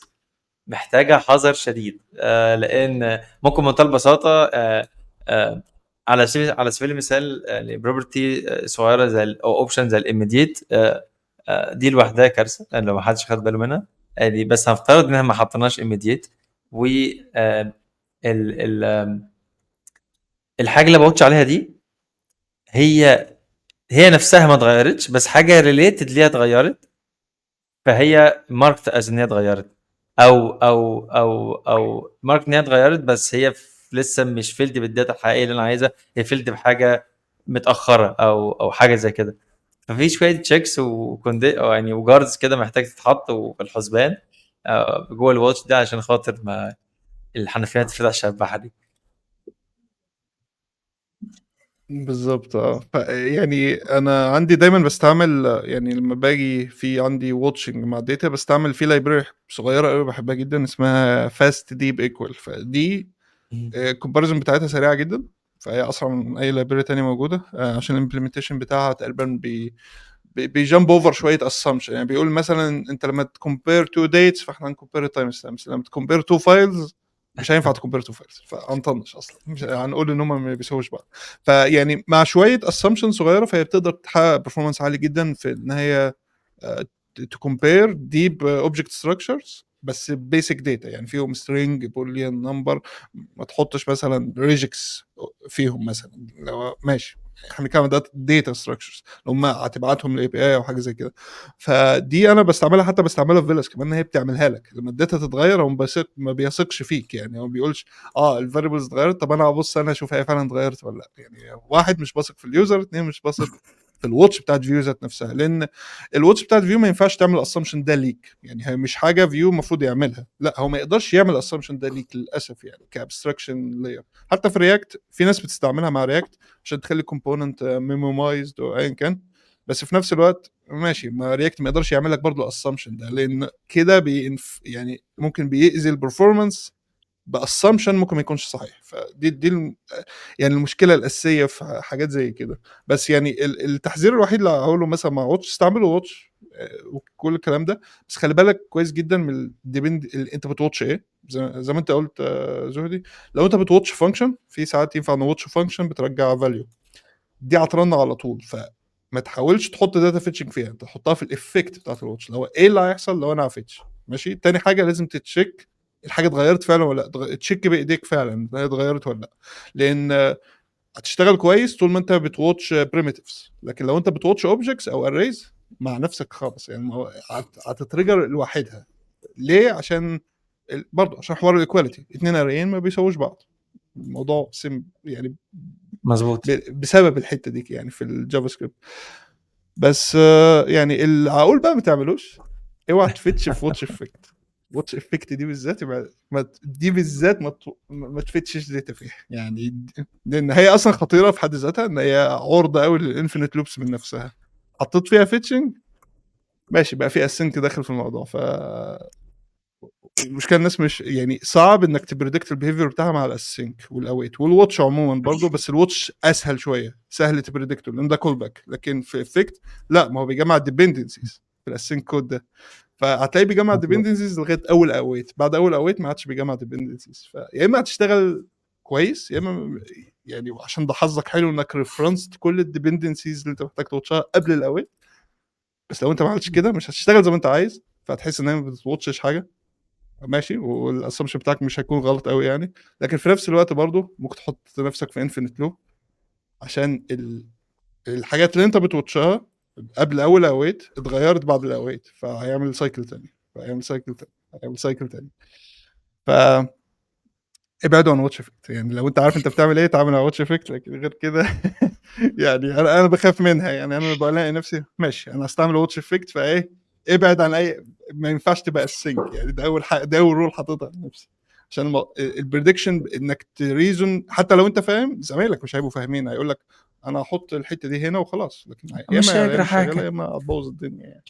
محتاجه حذر شديد. لان ممكن بمنتهى البساطه آه على سبيل المثال يعني بروبرتي صغيره زي او اوبشن زي الاميديت، دي لوحدها كارثه يعني لو ما حدش خد باله منها. دي بس هنفترض انها ما حطيناش اميديت، و ال الحاجه اللي بوتش عليها دي هي نفسها ما اتغيرتش، بس حاجه ريليتد ليها اتغيرت، فهي ماركت از ان هي اتغيرت، او ماركت ان هي اتغيرت، بس هي لسه مش فيلد بالداتا الحقيقيه اللي انا عايزها، هي فيلد بحاجه متاخره او حاجه زي كده. ففي شويه تشيكس أو يعني وجاردز كده محتاج تتحط في الحسبان جوه الواتش ده، عشان خاطر ما الحنفيه تفتح شباحه دي. بالظبط. يعني انا عندي دايما بستعمل، يعني لما باجي في عندي واتشنج مع داتا بستعمل في لايبراري صغيره قوي بحبها جدا اسمها فاست ديب ايكوال. فدي الكومباريزون بتاعتها سريعه جدا، فهي اسرع من اي لايبراري تانية موجوده، عشان الامبلمنتيشن بتاعها تقريبا بيجامب اوفر شويه اسامبشن. يعني بيقول مثلا انت لما تكمبير تو ديتس فاحنا هنكمبير تايم ستامبس، لما تكمبير تو فايلز مش هينفع تكمبير تو فايلز، فهنطنش اصلا، مش هنقول ان هم ما بيساووش بعض. فيعني مع شويه اسامبشن صغيره فهي بتقدر تحقق برفورمانس عالي جدا في ان هي تكمبير ديب اوبجكت ستراكشرز بس بيسك داتا، يعني فيهم سترينج بوليان نمبر، ما تحطش مثلا ريجكس فيهم مثلا. لو ماشي احنا بنتكلم داتا ستراكشرز لو ما هتبعتهم لاي بي اي او حاجه زي كده. فدي انا بستعملها، حتى بستعملها في فيلاس كمان، ان هي بتعملها لك لما الداتا تتغير هو ما بيثقش فيك. يعني هو ما بيقولش الفاريبلز اتغيرت، طب انا هبص انا اشوف هي فعلا اتغيرت ولا لا. يعني واحد مش واثق في اليوزر، اثنين مش واثق في الواتش بتاعت فيو ذات نفسها، لان الواتش بتاعت فيو ما ينفعش تعمل الاسامبشن ده ليك. يعني هي مش حاجه فيو المفروض يعملها، لا هو ما يقدرش يعمل الاسامبشن ده ليك للاسف، يعني كابستراكشن لاير. حتى في رياكت في ناس بتستعملها مع رياكت عشان تخلي كومبوننت ميمومايزد او ايا كان، بس في نفس الوقت ماشي ما رياكت ما يقدرش يعمل لك برضه الاسامبشن ده، لان كده يعني ممكن بيأذي البرفورمانس باسامبشن ممكن ما يكونش صحيح. فدي يعني المشكله الاساسيه في حاجات زي كده. بس يعني التحذير الوحيد اللي هقوله مثلا مع واتش، استعملوا واتش وكل الكلام ده، بس خلي بالك كويس جدا من الديبند انت بتواتش ايه. زي ما انت قلت زهدي، لو انت بتواتش فانكشن، في ساعات ينفع نواتش فانكشن بترجع فاليو، دي عطرنا على طول. فما تحاولش تحط داتا فيتشنج فيها، انت تحطها في الافكت بتاعت الواتش، لو ايه اللي هيحصل لو انا عفتش. ماشي. تاني حاجه لازم تتشيك الحاجه اتغيرت فعلا ولا لا، تشيك بايديك فعلا هي اتغيرت ولا لا، لان هتشتغل كويس طول ما انت بتواتش بريميتيفز. لكن لو انت بتواتش اوبجكتس او اريز مع نفسك خالص، يعني هتتريجر لوحدها. ليه؟ عشان برضه عشان حوار الايكواليتي، اتنين اريين ما بيساووش بعض. الموضوع يعني مظبوط. بسبب الحته دي يعني في الجافا سكريبت. بس يعني هقول بقى ما تعملوش، اوعى تفتش في واتش افكت. واتش افكت دي بالذات دي بالذات ما تفتشش داتا فيها، يعني لان هي اصلا خطيره في حد ذاتها، ان هي عرضه قوي للانفينيت لوبس من نفسها. حطيت فيها فيتشنج ماشي بقى في اسync داخل في الموضوع. المشكله الناس مش يعني صعب انك تبريدكت البيهيفير بتاعها مع الاسync والاويت والواتش عموما برضو، بس الواتش اسهل شويه، سهل تبريدكته لان ده كول باك. لكن في افكت لا، ما هو بيجمع الديبندنسيز في الاسync كود ده، فهتلاقيه بيجمع الديبندنسيز لغايه اول اويت، بعد اول اويت ما عادش بيجمع الديبندنسيز. فيا اما هتشتغل كويس يا اما يعني عشان ده حظك حلو انك ريفرنسد كل الديبندنسيز اللي انت محتاج توتشها قبل الاويت. بس لو انت ما عملتش كده مش هتشتغل زي ما انت عايز، فهتحس ان هي ما بتوتشش حاجه. ماشي. والاسامبشن بتاعك مش هيكون غلط قوي يعني، لكن في نفس الوقت برضو ممكن تحط نفسك في انفينيت لو، عشان الحاجات اللي انت بتوتشها قبل اول اويت اتغيرت بعد الاويت، فهيعمل سايكل تاني، فهيعمل سايكل تاني، هيعمل سايكل تاني. ف ابعدوا عن واتش افكت. يعني لو انت عارف انت بتعمل ايه تعمل على واتش افكت، لكن غير كده يعني انا بخاف منها. يعني انا بلاقي نفسي ماشي انا هستعمل واتش افكت فايه، ابعد عن اي، ما ينفعش تبقى السync. يعني ده اول حاجه، ده اول رول حاططها لنفسي، عشان البريدكشن انك تريزون حتى لو انت فاهم، زمايلك مش هيبقوا فاهمين، هيقول لك انا هحط الحته دي هنا وخلاص، لكن يا مش اما هيجرى مش شغاله يا حاجه. اما هتبوظ الدنيا يعني.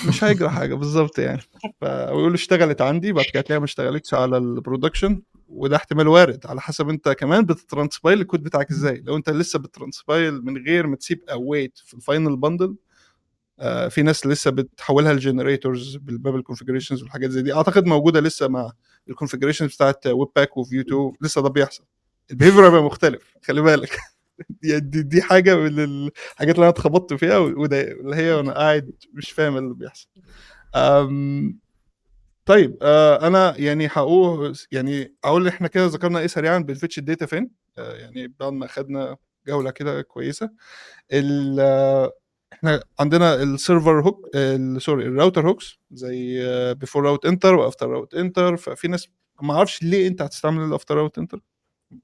مش هيجرى حاجه بالظبط يعني. ويقول اشتغلت عندي، بعد كده تلاقيها ما اشتغلتش على البرودكشن، وده احتمال وارد على حسب انت كمان بتترانسبايل الكود بتاعك ازاي. لو انت لسه بتترانسبايل من غير ما تسيب اويت في الفاينل باندل، في ناس لسه بتحولها لجنريتورز بالباب الكونفيجريشنز والحاجات زي دي، اعتقد موجوده لسه مع الكونفيجريشنز بتاعت ويب باك وفيو 2، لسه ده بيحصل. البيهيفير هيبقى مختلف، خلي بالك. دي حاجه من الحاجات اللي انا اتخبطت فيها، وده اللي هي وانا قاعد مش فاهم اللي بيحصل. طيب انا يعني هقول، يعني اقول احنا كده ذكرنا ايه سريعا بنفتش الداتا فين. يعني بعد ما اخدنا جوله كده كويسه، احنا عندنا السيرفر هوك، سوري الراوتر هوكس، زي بيفور راوت انتر وافتر راوت انتر. ففي ناس ما اعرفش ليه انت هتستعمل الافتر راوت انتر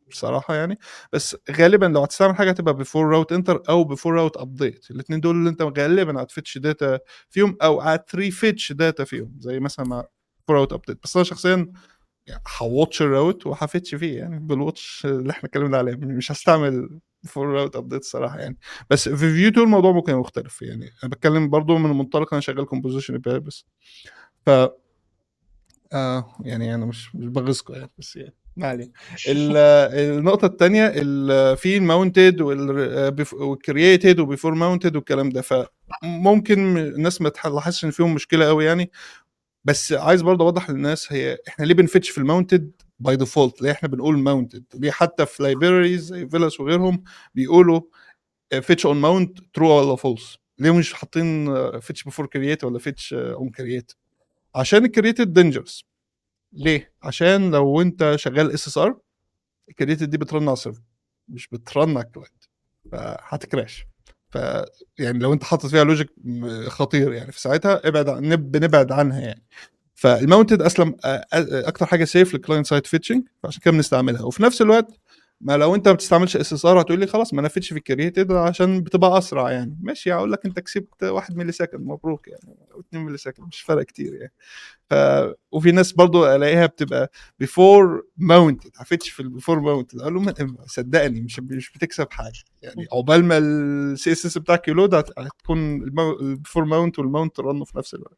بصراحه يعني، بس غالبا لو هتستعمل حاجه تبقى بيفور راوت انتر او بيفور راوت ابديت. الاثنين دول اللي انت غالبا هتفتش داتا فيهم، او هتريفتش داتا فيهم، زي مثلا مع بيفور راوت ابديت. بس انا شخصيا يعني هواتش الراوت وهفتش فيه يعني بالواتش اللي احنا اتكلمنا عليه، مش هستعمل بيفور راوت ابديت الصراحه يعني. بس في فيو 2 الموضوع ممكن مختلف. يعني انا بتكلم برضو من منطلق انا شغال كومبوزيشن اي بي بس. ف يعني انا مش بغيظكم يعني، بس يعني ما علينا. النقطه الثانيه في الماونتد والكرييتد وبيفور ماونتد والكلام ده، فممكن الناس ما تلاحظش ان فيهم مشكله قوي يعني. بس عايز برضه اوضح للناس هي احنا ليه بنفتش في الماونتد باي ديفولت، ليه احنا بنقول ماونتد، ليه حتى في لايبراريز زي فيلاس وغيرهم بيقولوا فيتش اون ماونت ترو ولا فولس، ليه مش حاطين فيتش بيفور كرييت ولا فيتش اون كرييت؟ عشان الكرييتد دينجرس. ليه؟ عشان لو انت شغال اس اس ار، الكرييتد دي بترن على السيرفر مش بترن على الكلاينت، فهتكراش. ف يعني لو انت حاطط فيها لوجيك خطير يعني، في ساعتها بنبعد عنها يعني. فالماونتد اسلم اكتر حاجه سيف للكلاينت سايد فيتشنج، فعشان كده بنستعملها. وفي نفس الوقت ما لو انت ما بتستعملش اس اس ار هتقول لي خلاص ما انا فيتش في الكرييتد عشان بتبقى اسرع يعني. ماشي، هقول لك انت كسبت 1 ملي سكند مبروك يعني، او 2 ملي سكند مش فرق كتير يعني. ف وفي ناس برضو الاقيها بتبقى بيفور ماونتد، هفتش في البيفور ماونتد، اقول لهم صدقني مش بتكسب حاجه يعني. عقبال ما السي اس اس بتاعك يلود هتكون البيفور ماونت والماونت رن في نفس الوقت.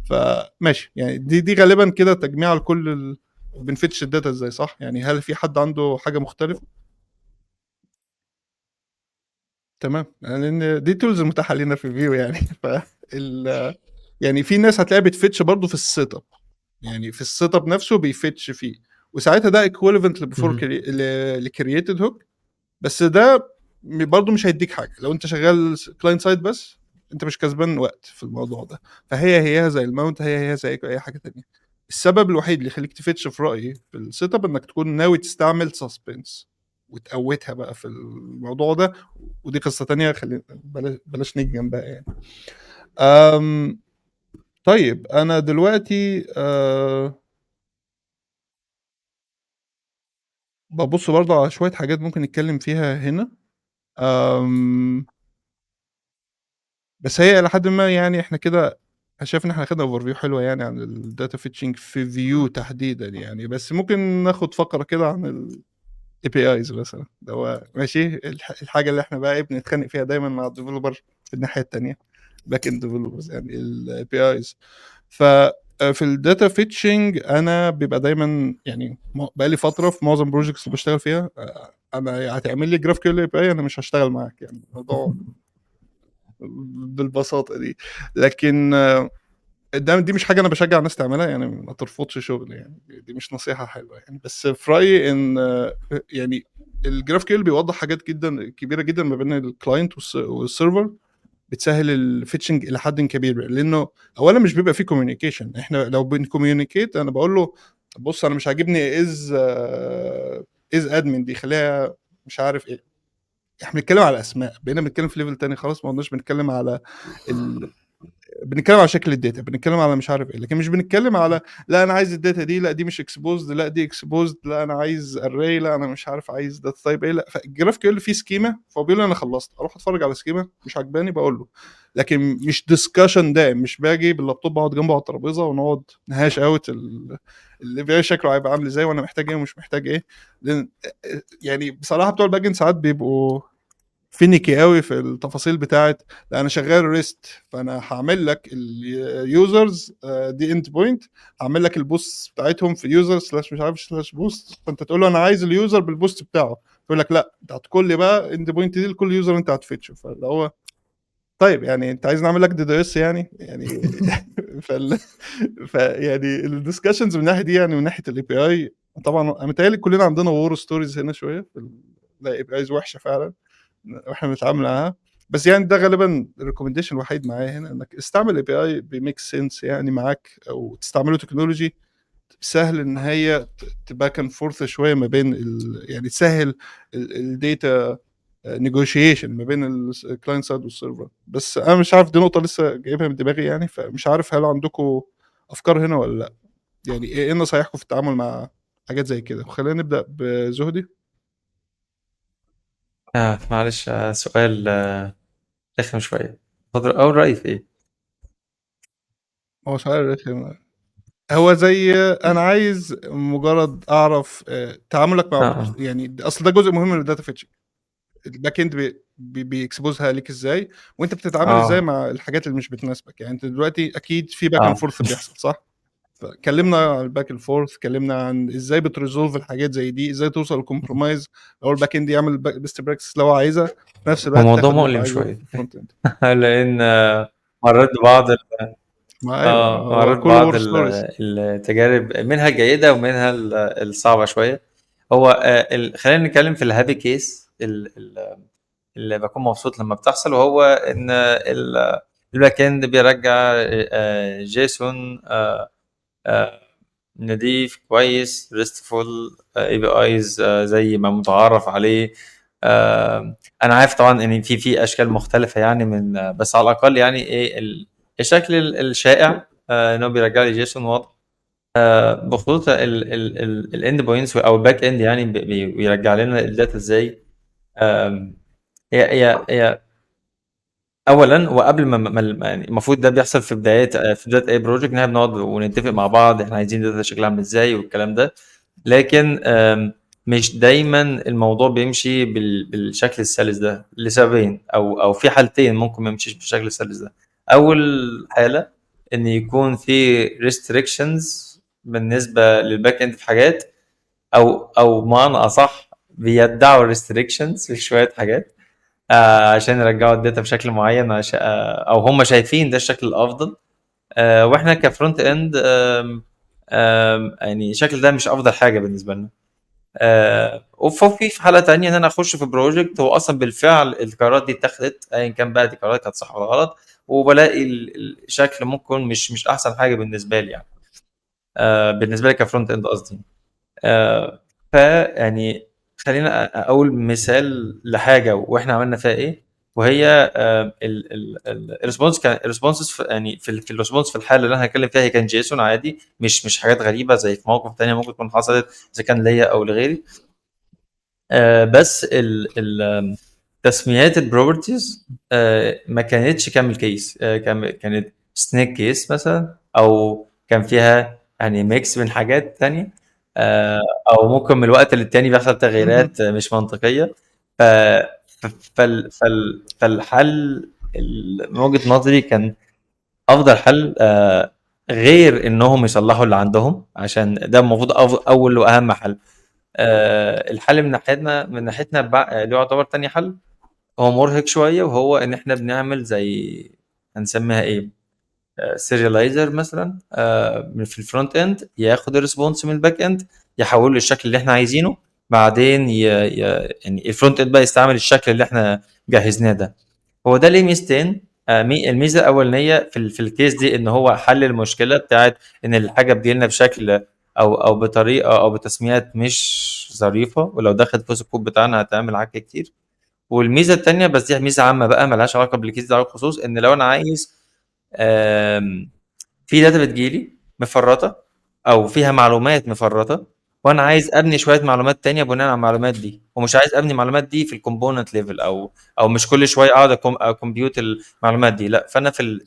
فماشي يعني، دي غالبا كده تجميع لكل بنفتش الداتا ازاي، صح يعني؟ هل في حد عنده حاجه مختلفه؟ تمام، لان دي تولز متاحه لنا في فيو يعني. يعني في ناس هتلاقيها بتفتش برضو في السيت اب، يعني في السيت اب نفسه بيفتش فيه، وساعتها ده ايكويفالنت لبيفور لكرييتد هوك. بس ده برضو مش هيديك حاجه لو انت شغال كلاينت سايد بس، انت مش كسبان وقت في الموضوع ده. فهي زي الماونت، هي زي اي حاجه تانية. السبب الوحيد اللي يخليك تفتش في رايي في السيت اب انك تكون ناوي تستعمل سسبنس وتقوتها بقى في الموضوع ده، ودي قصه تانية، خلينا بلاش نيجي جنبها يعني. طيب انا دلوقتي ببص برضه على شويه حاجات ممكن نتكلم فيها هنا. بس هي الى حد ما يعني احنا كده، شايف ان احنا خدنا اوفر فيو حلوه يعني عن الداتا فيتشنج في فيو تحديدا يعني. بس ممكن ناخد فقره كده عن الاي بي ايز مثلا، ده هو ماشي الحاجه اللي احنا بقى بنتخانق فيها دايما مع الديفلوبر في الناحيه الثانيه، باك اند ديفلوبرز يعني الاي بي ايز. في الداتا فيتشنج انا بيبقى دايما يعني بقى لي فتره في معظم بروجكتس اللي بشتغل فيها، انا هتعمل لي جراف كيو اي بي اي انا مش هشتغل معاك يعني، الموضوع بالبساطه دي. لكن دي مش حاجه انا بشجع الناس تعملها يعني، ما ترفضش شغل يعني، دي مش نصيحه حلوه يعني. بس في رايي ان يعني الجراف كيو بيوضح حاجات جدا كبيره جدا ما بين الكلاينت والسيرفر، بتسهل الفيتشنج الى حد كبير. لانه اولا مش بيبقى فيه كوميونيكيشن. احنا لو بنكوميونيكيت انا بقول له بص انا مش عاجبني از ادمن دي، خليها مش عارف ايه. احنا بنتكلم على اسماء، بقينا بنتكلم في ليفل تاني خلاص، ما قلناش بنتكلم على بنتكلم على شكل الداتا، بنتكلم على مش عارف ايه، لكن مش بنتكلم على لا انا عايز الداتا دي، لا دي مش اكسبوزد، لا دي اكسبوزد، لا انا عايز اري، لا انا مش عارف عايز داتا تايب ايه. لا، فالجراف كيقول لي فيه سكيما، فهو بيقول لي انا خلصت، اروح اتفرج على سكيما مش عجباني بقول له. لكن مش ديسكشن دائم، مش باجي باللابتوب اقعد جنبه على الترابيزه ونقعد نهاش اوت اللي بقى شكله هيبقى عامل ازاي وانا محتاج ايه ومش محتاج ايه. لان يعني بصراحه بتوع الباك اند ساعات بيبقوا فينيكي قوي في التفاصيل بتاعت لا انا شغال ريست، فانا هعمل لك اليوزرز دي اند بوينت، هعمل لك البوست بتاعتهم في يوزر سلاش مش عارف سلاش بوست، فانت تقول له انا عايز اليوزر بالبوست بتاعه، يقول لك لا انت هتقول لي بقى اند بوينت دي لكل يوزر انت هتفتشه. فاللي هو طيب يعني انت عايز نعمل لك دي اس يعني فال... يعني الدiscussions من الناحيه دي، يعني من ناحيه الاي بي اي طبعا انا متهيألي كلنا عندنا وور ستوريز هنا شويه الاي بي ايز وحشه فعلا واحنا بنتعامل معاها. بس يعني ده غالبا الريكومنديشن الوحيد معايا هنا، انك استعمل اي بي اي بميك سنس يعني معاك، او تستعمله تكنولوجي سهل ان هي تبقى كان فورث شويه ما بين يعني تسهل الداتا نيجوشيشن ما بين الكلاينت سايد والسيرفر. بس انا مش عارف، دي نقطه لسه جايبها من دماغي يعني، فمش عارف هل عندكم افكار هنا ولا لا. يعني ايه نصايحكم في التعامل مع حاجات زي كده؟ خلينا نبدا بزهدي. معلش، سؤال رخم شويه. اول رايي في ايه؟ هو سؤال رخم. هو زي انا عايز مجرد اعرف تعاملك مع اه يعني اصل ده جزء مهم من الداتا فيتشنج. الباك اند بيكسبوزها ليك ازاي، وانت بتتعامل ازاي اه مع الحاجات اللي مش بتناسبك. يعني انت دلوقتي اكيد في باك اند اه فورث بيحصل صح؟ فكلمنا عن الباك اند فورث، كلمنا عن ازاي بتريزولف الحاجات زي دي، ازاي توصل للكومبرومايز لو الباك اند يعمل بيست براكتس لو عايزها، في نفس هو الوقت موضوع تاخد اللي انت مؤلم عايزه شويه في الفرونت اند. لان مريت ببعض ما ايوه هو مريت كل ببعض وور ستوريز. التجارب، منها الجيده ومنها الصعبه شويه. هو خلينا نتكلم في الهابي كيس اللي بكون مبسوط لما بتحصل، وهو ان الباك اند بيرجع جيسون نضيف كويس ريستفول اي بي ايز زي ما متعارف عليه. انا عارف طبعا ان في اشكال مختلفه يعني من بس على الاقل يعني ايه الشكل الشائع ان هو بيرجع لي جيسون واضح بخصوص الاند بوينتس او الباك اند، يعني بيرجع لنا الداتا ازاي. آم، هي اولا، وقبل يعني المفروض ده بيحصل في بدايه اي بروجكت، ان احنا بنقعد ونتفق مع بعض احنا عايزين داتا شكلها عامل ازاي والكلام ده. لكن مش دايما الموضوع بيمشي بالشكل السلس ده لسببين، او في حالتين ممكن ما يمشيش بالشكل السلس ده. اول حاله ان يكون في restrictions بالنسبه للباك اند في حاجات، او بمعنى اصح بيدعوا restrictions في شويه حاجات عشان يرجعوا الداتا بشكل معين، او هم شايفين ده الشكل الافضل. واحنا كفرونت اند يعني الشكل ده مش افضل حاجه بالنسبه لنا. وفي حاله تانية ان انا اخش في بروجكت هو اصلا بالفعل القرارات دي اتخذت، ايا كان بقى دي قرارات كانت صح ولا غلط، وبلاقي الشكل ممكن مش احسن حاجه بالنسبه لي يعني. بالنسبه لي كفرونت اند قصدي. فيعني خلينا اقول مثال لحاجه واحنا عملنا فيها ايه، وهي الريسبونس. كان الريسبونسز يعني في الريسبونس في الحاله اللي انا هتكلم فيها هي كان جيسون عادي، مش حاجات غريبه زي في مواقف تانية ممكن تكون حصلت اذا كان ليا او لغيري. بس تسميات البروبرتيز ما كانتش كامل كيس، كانت سنيك كيس مثلا، او كان فيها يعني ميكس من حاجات تانية. او ممكن من الوقت للتاني بيحصل تغييرات مش منطقية. ف فالحل من وجهة نظري كان افضل حل، غير انهم يصلحوا اللي عندهم عشان ده المفروض اول واهم حل. الحل من ناحيتنا اللي يعتبر تاني حل هو مرهق شويه، وهو ان احنا بنعمل زي هنسميها ايه سيريلايزر مثلا في الفرونت اند، ياخد الريسبونس من الباك اند يحوله للشكل اللي احنا عايزينه، بعدين يعني الفرونت اند بقى يستعمل الشكل اللي احنا جهزناه ده. هو ده ليه ميزتين. الميزه الاولانيه في الكيس دي ان هو حل المشكله بتاعت ان الحاجه بتجيلنا بشكل او بطريقه او بتسميات مش ظريفه، ولو دخلت في الكود بتاعنا هتعمل عك كتير. والميزه الثانيه بس دي ميزه عامه بقى ملهاش علاقه بالكيس ده على الخصوص، ان لو انا عايز في داتا بتجيلي مفرطه او فيها معلومات مفرطه، وانا عايز ابني شويه معلومات تانية بناء على المعلومات دي، ومش عايز ابني المعلومات دي في الكومبوننت ليفل، او مش كل شويه اقعد اكمبيوت المعلومات دي. لا، فانا في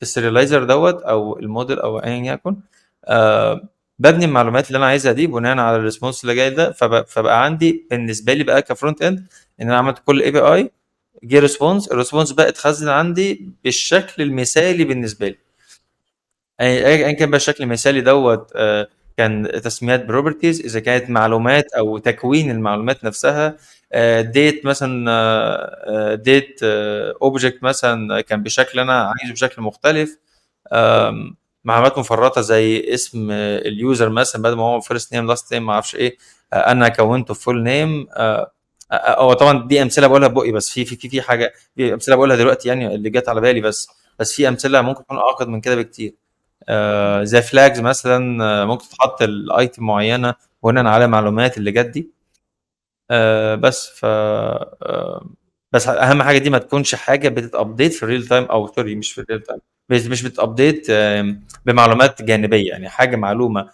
السيريلايزر دوت او الموديل او ايا يكن، ببني المعلومات اللي انا عايزها دي بناء على الريسبونس اللي جاي ده. فبقى عندي بالنسبه لي بقى كفرونت اند ان انا عملت كل اي بي اي، جه ريسبونس، الريسبونس بقى اتخزن عندي بالشكل المثالي بالنسبه لي. ايا كان بقى الشكل المثالي دوت، كان تسميات بروبرتيز، اذا كانت معلومات او تكوين المعلومات نفسها، ديت مثلا، ديت اوبجكت مثلا كان بشكل انا عايزه بشكل مختلف، معلومات مفرطه زي اسم اليوزر مثلا بدل ما هو فيرست نيم لاست نيم ما اعرفش ايه، انا كونته فول نيم. هو طبعا دي امثله بقولها بقي، بس في حاجه، في امثله بقولها دلوقتي يعني اللي جت على بالي، بس في امثله ممكن تكون اعقد من كده بكتير. زي فلاجز مثلا، ممكن تتحط الايتم معينه بناء على معلومات اللي جت دي. بس بس اهم حاجه دي ما تكونش حاجه بتتابديت في الريل تايم، او سوري مش في الريل تايم، مش بتابديت بمعلومات جانبيه، يعني حاجه معلومه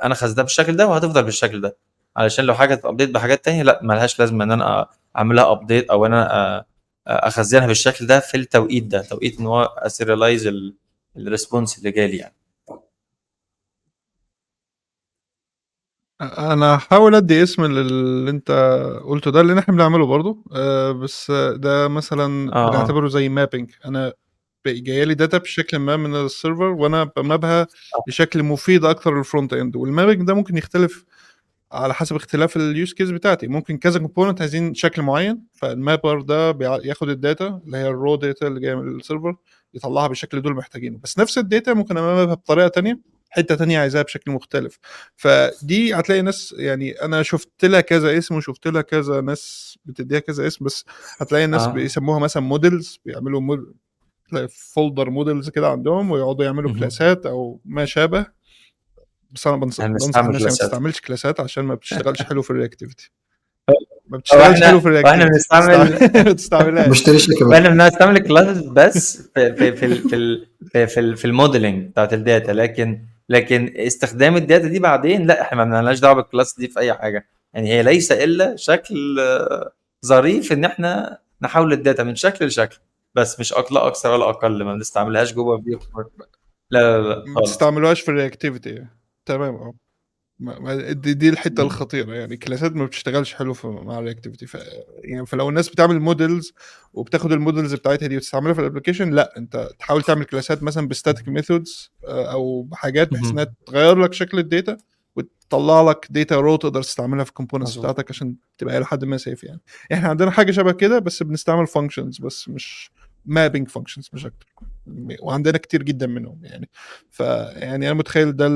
انا خزنها بالشكل ده وهتفضل بالشكل ده، علشان لو حاجه تابديت بحاجات تانية لا ملهاش لازمه ان انا اعملها ابديت، او انا اخزنها بالشكل ده في التوقيت ده، توقيت ان هو اسيريلايز الريسبونس اللي جالي يعني. انا هحاول ادي اسم اللي انت قلته ده لان احنا بنعمله برضو، بس ده مثلا اه بنعتبره زي مابينج. انا جايه لي داتا بشكل ما من السيرفر وانا بمابها بشكل مفيد اكتر للفرونت اند، والمابينج ده ممكن يختلف على حسب اختلاف اليوز كيس بتاعتي. ممكن كذا كومبوننت عايزين شكل معين، فالمابر ده ياخد الداتا اللي هي الرو داتا اللي جايه من السيرفر يطلعها بالشكل دول محتاجينه، بس نفس الداتا ممكن امابها بطريقه تانية، حته تانية عايزاها بشكل مختلف. فدي هتلاقي ناس، يعني انا شفت لها كذا اسم وشفت لها كذا ناس بتديها كذا اسم، بس هتلاقي الناس بيسموها مثلا موديلز، بيعملوا فولدر موديلز كده عندهم ويقعدوا يعملوا كلاسات او ما شابه. بس انا احنا بنصح بنستعمل الناس يعني ما كلاسات، تستعملش كلاسات عشان ما بتشتغلش حلو في الرياكتيفيتي، ما او بتشتغلش حلو في واحنا الرياكتيفيتي بنستعمل ما تستعملهاش. بشتري شيكه واحنا بقى. بنستعمل الكلاسز بس في الموديلنج بتاعت الداتا، لكن استخدام الداتا دي بعدين لا، احنا ما لناش دعوه بالكلاس دي في اي حاجه، يعني هي ليس الا شكل ظريف ان احنا نحول الداتا من شكل لشكل، بس مش لا اكثر ولا اقل، ما بنستعملهاش جوه في لا ما خالص. تستعملوهاش في الرياكتيفيتي. تمام اه. دي الحته الخطيره، يعني الكلاسات ما بتشتغلش حلو مع الرياكتيفيتي. يعني فلو الناس بتعمل موديلز وبتاخد الموديلز بتاعتها دي وتستعملها في الابلكيشن، لا انت تحاول تعمل كلاسات مثلا بستاتيك ميثودز او بحاجات بحيث انها تغير لك شكل الداتا وتطلع لك داتا رو تقدر تستعملها في الكومبوننتس مظبوط. بتاعتك عشان تبقى لحد ما سيف. يعني احنا عندنا حاجه شبه كده بس بنستعمل فانكشنز بس، مش مابينج فانكشنز مش اكتر، وعندنا كتير جدا منهم يعني. فيعني انا متخيل ده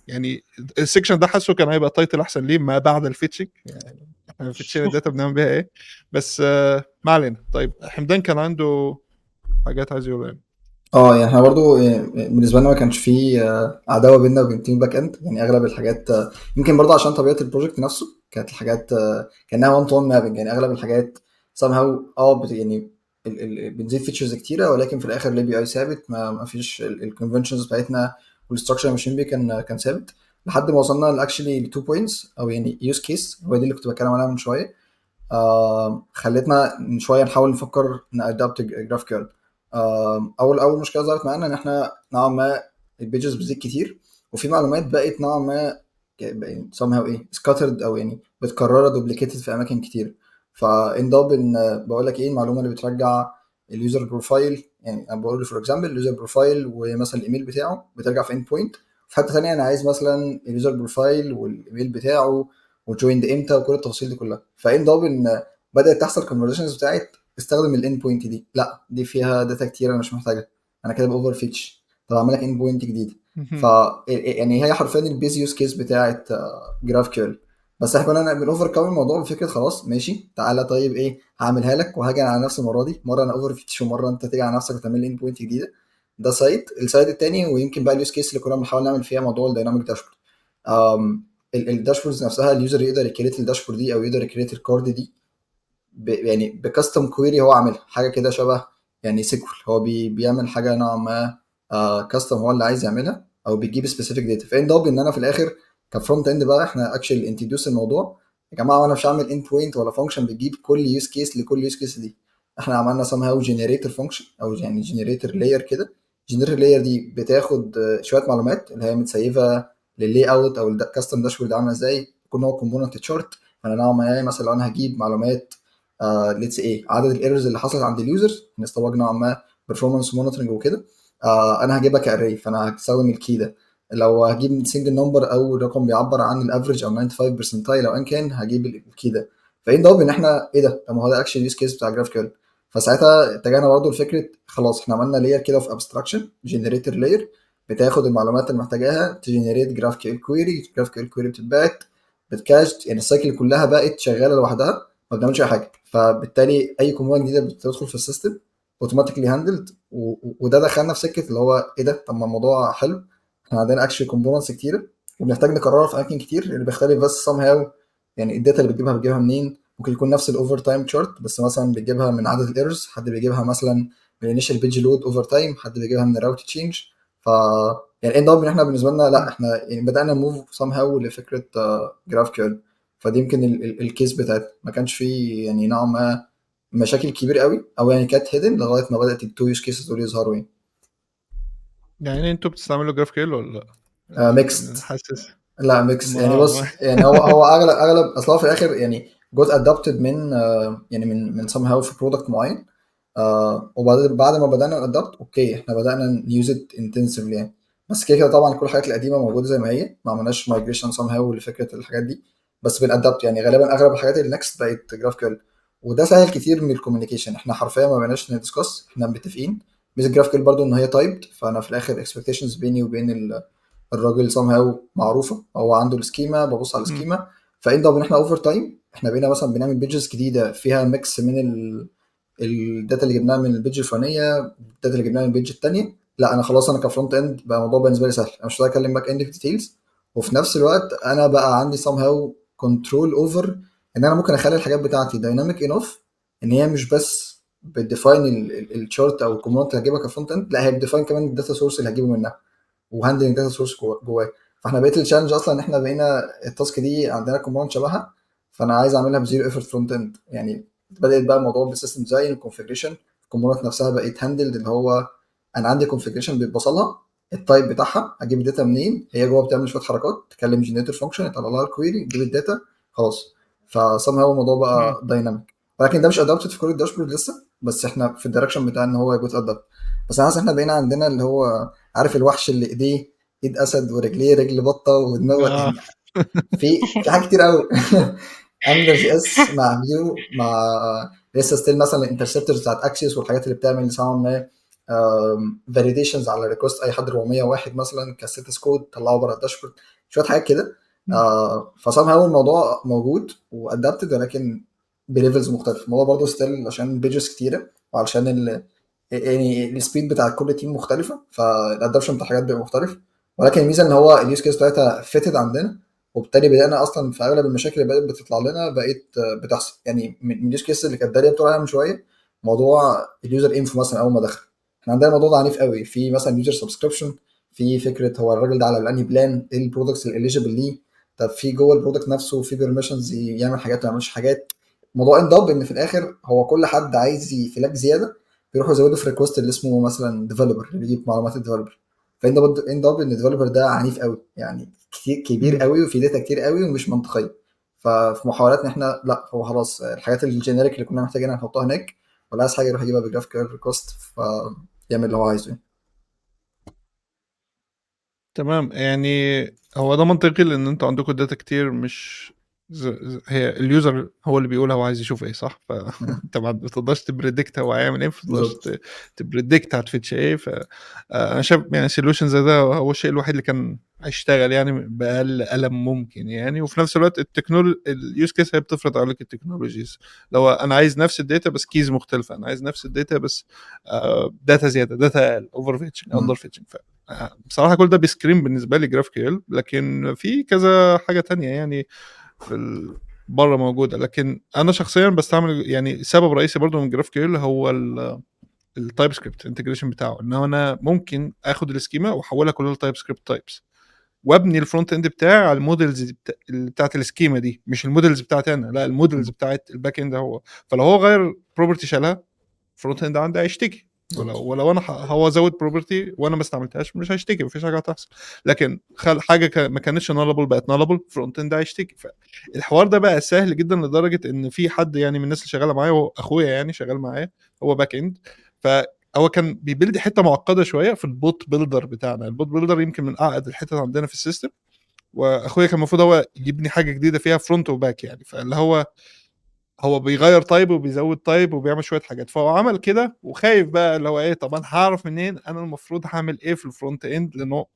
يعني السكشن ده حاسه كان هيبقى تايتل احسن ليه ما بعد الفيتشنج، يعني احنا فيتشين الداتا بنعمل بيها ايه. بس ما علينا. طيب حمدان كان عنده حاجات عايز يقولها يعني. يعني احنا برضو بالنسبه لنا ما كانش فيه عداوه بيننا وبين تيم باك اند. يعني اغلب الحاجات يمكن برضو عشان طبيعه البروجكت نفسه كانت الحاجات كانها وان تو وان مابنج. يعني اغلب الحاجات somehow يعني بنزيد فيتشرز كتيره، ولكن في الاخر الاي بي اي ثابت، ما فيش الكونفنشنز بتاعتنا والستراكشر ماشيين بيه كان ثابت، لحد ما وصلنا لاكشلي لتو بوينتس او يعني يوز كيس، هو دي اللي كنت بتكلم عليها من شويه. خلتنا من شويه نحاول نفكر نادابت جراف كيرل. اول مشكله ظهرت معانا ان احنا نوعا ما البيجز بتزيد كتير، وفي معلومات بقت نوعا ما somehow scattered او يعني متكرره دوبليكيتد في اماكن كتير. فانداب ان بقول لك المعلومه اللي بترجع اليوزر بروفايل، يعني انا بقول فور اكزامبل اليوزر بروفايل ومثلا الايميل بتاعه بترجع في اند بوينت. في حته ثانيه انا عايز مثلا اليوزر بروفايل والايميل بتاعه وجويند امتى وكل التفاصيل دي كلها. فانداب ان بدات تحصل كونفرزيشنز بتاعت استخدم الاند بوينت دي، لا دي فيها داتا كتير انا مش محتاجها، انا كده باوفر فيتش، طب اعمل لك اند بوينت جديد. ف يعني هي حرفيا البيز يوز كيس بتاعت جراف كيرل. بس احنا كنا بنوفر كام الموضوع بفكره خلاص ماشي تعالى طيب هعملها لك وهاجي على نفسي المره دي، مره انا اوفر فيتش ومره انت تيجي على نفسك وتعمل لي اند بوينت جديده. ده السايد التاني، ويمكن بقى اليوز كيس اللي كنا بنحاول نعمل فيها موضوع الدايناميك داشبورد. الداشبوردز نفسها اليوزر يقدر يكريت الداشبورد دي او يقدر يكريت الكارد دي يعني بكاستم كويري هو عاملها، حاجه كده شبه يعني سيكول هو بيعمل حاجه نوعا ما كاستم هو اللي عايز يعملها، او بيجيب سبيسيفيك داتا. فاند اب ان انا في الاخر كفرونت اند بقى احنا اكشلي انتروديوس الموضوع يا جماعه، وانا مش هعمل اند بوينت ولا فانكشن بتجيب كل يوز كيس لكل يوز كيس دي. احنا عملنا سام هاو جنريتور فانكشن او يعني جنريتور لاير كده. الجنريتور لاير دي بتاخد شويه معلومات اللي هي متسيفه لللاي اوت او الكاستم داشبورد عامله ازاي، يكون هو كومبوننت تشارت. فانا نوعا ما مثلا لو انا هجيب معلومات ليتس ايه عدد الايرورز اللي حصلت عند اليوزر نستوعب نوعا ما performance monitoring وكده، انا هجيبها كاري فانا هستخدم الكي ده. لو هجيب سنجل نمبر او رقم بيعبر عن الافريج او 95 برسنتايل او ان كان هجيب الكي ده. فايه ده ان احنا ايه ده، طب ما هو ده اكشن يوز كيس بتاع جراف كيل. فساعتها اتجهنا برضه لفكره خلاص احنا عملنا لاير كده في ابستراكشن جنريتور لاير بتاخد المعلومات اللي محتاجاها تجنريت جراف كيل كويري. جراف كيل كويري بتتبعت بتكاش، يعني السايكل كلها بقت شغاله لوحدها ما بنعملش اي حاجه. فبالتالي اي كومبوننت جديده بتدخل في السيستم اوتوماتيكلي هاندلد، وده دخلنا في سكه اللي هو ايه ده، طب ما الموضوع حلو. احنا عندنا اكشلي كومبوننتس كتيره وبنحتاج نكررها في اماكن كتير اللي بيختلف بس سام هاو. يعني الداتا اللي بتجيبها منين، ممكن يكون نفس الاوفر تايم تشارت بس مثلا بيجيبها من عدد الايرورز، حد بيجيبها مثلا من الانيشال بيج لود اوفر تايم، حد بيجيبها من الراوت تشينج. ف يعني اند اب ان احنا بالنسبه لنا لا احنا يعني بدانا موف سام هاو لفكره جراف كيول. فدي يمكن الكيس بتاعتنا ما كانش فيه يعني نوعا ما مشاكل كبيره قوي، او يعني كانت هيدن لغايه ما بدات التو يوز كيسز دول يظهروا يعني. يعني انتوا بتستعملوا جراف كيل ولا لا؟ ميكست. حاسس لا ميكس يعني ما بص يعني هو اغلب اصل هو في الاخر يعني جزء ادابتد من يعني من سام هاو في برودكت معين. بعد ما بدانا نادبت اوكي احنا بدانا نيوز ات انتنسفلي يعني. بس كده كده طبعا كل الحاجات القديمه موجوده زي ما هي، ما عملناش مايجريشن سام هاو لفكره الحاجات دي. بس بنادبت يعني غالبا اغلب الحاجات النكست بقت جراف كيل. وده سهل كتير من الكوميونيكيشن، احنا حرفيا ما بقيناش ندسكس، احنا متفقين. ميزه جراف كيل برضو ان هي تايبد، فانا في الاخر اكسبكتيشنز بيني وبين الراجل سام هاو معروفه، هو عنده السكيما ببص على السكيما. فانت ان احنا اوفر تايم احنا بقينا مثلا بنعمل بيجز جديده فيها ميكس من الداتا اللي جبناها من البيج الفلانيه، الداتا اللي جبناها من البيج الثانيه. لا انا خلاص انا كفرونت اند بقى الموضوع بالنسبه لي سهل، انا مش محتاج اكلم باك اند في ديتيلز. وفي نفس الوقت انا بقى عندي سام هاو كنترول اوفر ان انا ممكن اخلي الحاجات بتاعتي دايناميك انف ان هي مش بس بتديفاين الشارت او الكومنت اللي هجيبها كفرونت اند، لا هي بتديفاين كمان الداتا سورس اللي هجيبه منها وهاندلنج داتا سورس جواه. فاحنا بقيت التشالنج اصلا ان احنا بقينا التاسك دي عندنا كومباوند شبهها، فانا عايز اعملها بزيرو ايفورت فرونت اند يعني. بدات بقى الموضوع بالسيستم ديزاين والكونفجريشن. الكومبوننت نفسها بقت هاندلد اللي هو انا عندي كونفجريشن بيتبصلها التايب بتاعها اجيب الداتا منين، هي جوه بتعمل شويه حركات تكلم جنريتور فانكشن يطلع لها الكويري تجيب الداتا خلاص. فسام هو الموضوع بقى دايناميك، ولكن ده مش ادابتد في كل الداشبورد لسه، بس احنا في الدايركشن بتاع ان هو يبقى ادابت. بس انا حاسس احنا بقينا عندنا اللي هو عارف الوحش اللي ايديه ايد اسد ورجليه رجل بطه ودماغه آه. يعني. في حاجات كتير قوي. انجلر جي اس مع فيو مع لسه ستيل مثلا الانترسبتورز بتاعت اكسيوس والحاجات اللي بتعمل سواء ما فاليديشنز على ريكوست اي حد 401 مثلا كستاتس كود طلعه بره الداشبورد شويه حاجات كده. فصام هو الموضوع موجود وادابتد ولكن بليفلز مختلفه. الموضوع برضه ستيل عشان بيجز كتيره وعشان يعني السبيد بتاع كل تيم مختلفه، فالادابشن بتاع حاجات بيبقى مختلف. ولكن الميزه ان هو اليوز كيس بتاعتها فيتد عندنا، وبالتالي بدانا اصلا في اغلب المشاكل اللي بقت بتطلع لنا بقت بتحصل يعني من اليوز كيس اللي كانت داليا بتقول عليها من شويه. موضوع اليوزر انفو مثلا اول ما دخل احنا عندنا الموضوع ده عنيف قوي في مثلا يوزر سبسكريبشن، في فكره هو الراجل ده على انهي بلان، ايه البرودكتس الاليجيبل ليه، طب في جوه البرودكت نفسه في بيرميشنز يعمل حاجات ما يعملش حاجات. موضوع اند اب ان في الاخر هو كل حد عايز يفلاك زياده بيروحوا يزودوا في ريكوست اللي اسمه مثلا ديفلوبر اللي بيجيب معلومات الديفلوبر. فاند اب اند اب ان الديفلوبر ده عنيف قوي يعني كتير كبير قوي وفي داتا كتير قوي ومش منطقيه. ففي محاولاتنا احنا لا هو خلاص الحاجات الجينيريك اللي كنا محتاجينها نحطها هناك، ولا عايز حاجه يروح يجيبها بجرافيكال ريكوست فيعمل اللي هو عايزه يعني. تمام، يعني هو ده منطقي لان انتوا عندكم داتا كتير، مش هي اليوزر هو اللي بيقول هو عايز يشوف ايه، صح؟ فانت ما بتقدرش تبريدكت هو هيعمل ايه، ما بتقدرش بالظبط. تبريدكت هتفتش ايه. انا شايف يعني سوليوشن زي ده هو الشيء الوحيد اللي كان هيشتغل يعني باقل الم ممكن يعني. وفي نفس الوقت اليوز كيس هي بتفرض عليك التكنولوجيز. لو انا عايز نفس الداتا بس كيز مختلفه، انا عايز نفس الداتا بس داتا زياده، داتا اقل، اوفر فيتشنج اندر فيتشنج. بصراحه كل ده بيسكرين بالنسبه لي جراف كيل، لكن في كذا حاجه تانية يعني في بره موجوده. لكن انا شخصيا بستعمل يعني سبب رئيسي برضو من جراف كيل هو التايب سكريبت انتجريشن بتاعه، ان انا ممكن اخد السكيما واحولها كلها لتايب سكريبت تايبس وابني الفرونت اند بتاعي على المودلز بتاعت السكيما دي، مش المودلز بتاعتي انا، لا المودلز بتاعت الباك اند هو. فلو هو غير بروبرتي شالها، فرونت اند عندي هيشتكي، ولو انا هو زود بروبرتي وانا ما استعملتهاش مش هيشتكي، مفيش حاجه هتحصل. لكن حاجه ما كانتش نالبل بقت نالبل، فرونت اند هيشتكي. فالحوار ده بقى سهل جدا لدرجه ان في حد يعني من الناس اللي شغاله معايا، هو اخويا يعني شغال معايا، هو باك اند، فهو كان بيبيلد حته معقده شويه في البوت بيلدر بتاعنا. البوت بيلدر يمكن من اعقد الحتت عندنا في السيستم، واخويا كان المفروض هو يبني حاجه جديده فيها فرونت وباك يعني، فاللي هو بيغير تايب وبيزود تايب وبيعمل شويه حاجات. فهو عمل كده وخايف بقى اللي هو ايه، طب انا هعرف منين انا المفروض هعمل ايه في الفرونت اند، لانه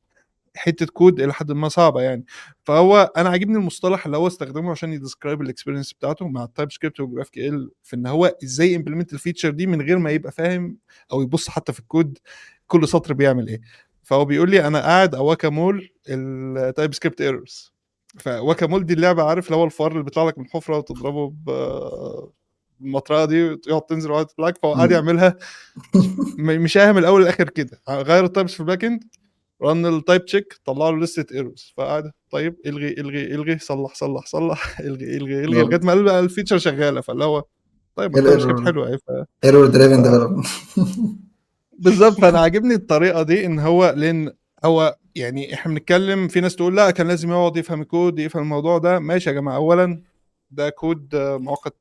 حته كود الى حد ما صعبه يعني. فهو انا عاجبني المصطلح اللي هو استخدمه عشان يدسكرايب الاكسبيرينس بتاعته مع التايب سكريبت والجراف كي ال، في ان هو ازاي امبلمنت الفيتشر دي من غير ما يبقى فاهم او يبص حتى في الكود كل سطر بيعمل ايه. فهو بيقول لي انا قاعد اواكامول التايب سكريبت ايرورز. فواكامول دي اللعبه، عارف اللي هو الفار اللي بيطلع لك من الحفره وتضربه بالمطرقه دي وتقعد تنزل وقعد تطلع لك، فهو قاعد يعملها مش فاهم من الاول للاخر كده. غير التايبس في الباك اند، رن التايب تشيك، طلع له لسته ايرورز، فقعد طيب الغي صلح الغي لغايه ما قال بقى الفيتشر شغاله. فاللي هو طيب التايب سكريبت حلو اهي. ايرور دريفن ديفلوبمنت. بالظبط. فانا عاجبني الطريقه دي، ان هو لان هو يعني احنا بنتكلم في ناس تقول لا كان لازم يقعد يفهم الكود يفهم الموضوع ده. ماشي يا جماعه، اولا ده كود معقد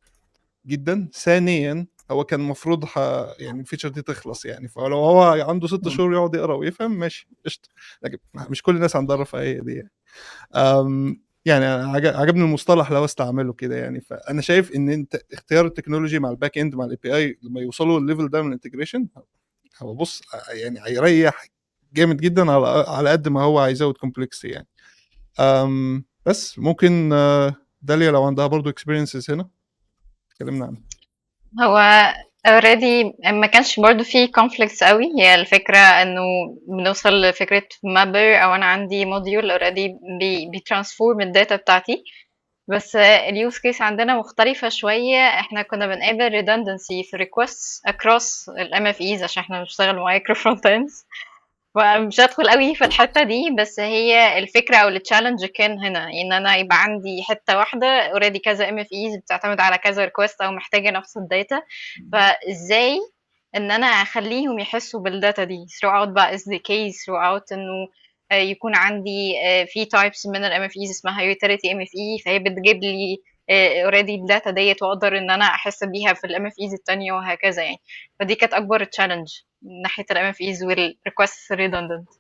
جدا، ثانيا هو كان المفروض يعني الفيتشر دي تخلص يعني، فلو هو عنده 6 شهور يقعد يقرا ويفهم ماشي قشطه، لكن مش كل الناس عندها الرفاهيه دي يعني. يعني أنا عجبني المصطلح لو استعمله كده يعني. فانا شايف ان انت اختيار التكنولوجي مع الباك اند مع الاي بي اي لما يوصلوا الليفل ده من الانتجريشن، هو بص يعني هيريح جامد جدا على قد ما هو هيزود كومبلكسيتي يعني. بس ممكن داليا لو عندها برضو اكسبيرينسز هنا اتكلمنا عنها. هو already ما كانش برضه في conflicts قوي. هي الفكرة انه بنوصل لفكرة mapper، او انا عندي موديول already بيترانسفورم الداتا بتاعتي، بس اليوز كيس عندنا مختلفة شوية. احنا كنا بنقابل redundancy في requests across ال MFEs عشان احنا بنشتغل مايكرو فرونت ends، ومش هادخل قوي في الحتة دي. بس هي الفكرة او التشالنج كان هنا ان انا يبقى عندي حتة واحدة already كذا MFEs بتعتمد على كذا ريكوست او محتاجة نفس الداتا، فازاي ان انا اخليهم يحسوا بالداتا دي throughout بقى SDKs throughout انه يكون عندي في types من ال MFEs اسمها utility MFE، فهي بتجيب لي already الداتا ديت واقدر ان انا احس بيها في ال MFEs التانية وهكذا يعني. فدي كانت اكبر تشالنج من ناحية ال MFEs وال requests redundant.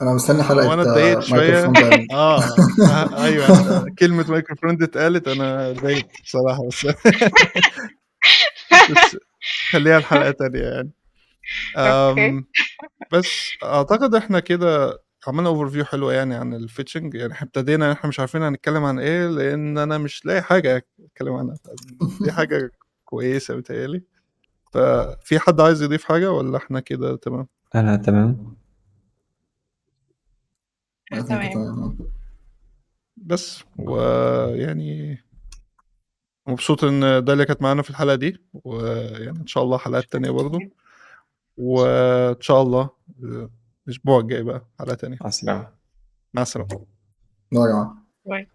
انا مستني حلقه وانا اتضايقت مايكرو شويه. فرونت اند. ايوه انت كلمه مايكرو فرونت اتقالت انا اتضايقت بصراحه. بس خليها الحلقه تانية يعني. اوكي. بس اعتقد احنا كده عملنا اوفر فيو حلوه يعني عن الفيتشنج. يعني احنا ابتدينا احنا مش عارفين هنتكلم عن ايه، لان انا مش لاقي حاجه اتكلم عنها. دي حاجه كويسه بتهيألي. ففي حد عايز يضيف حاجه ولا احنا كده تمام؟ انا تمام. تمام. بس ويعني مبسوط ان داليا كانت معانا في الحلقه دي، ويعني ان شاء الله حلقات تانية برضو، وان شاء الله الاسبوع الجاي بقى حلقه تانية. مع السلامة. مع السلامه. يا جماعه. باي.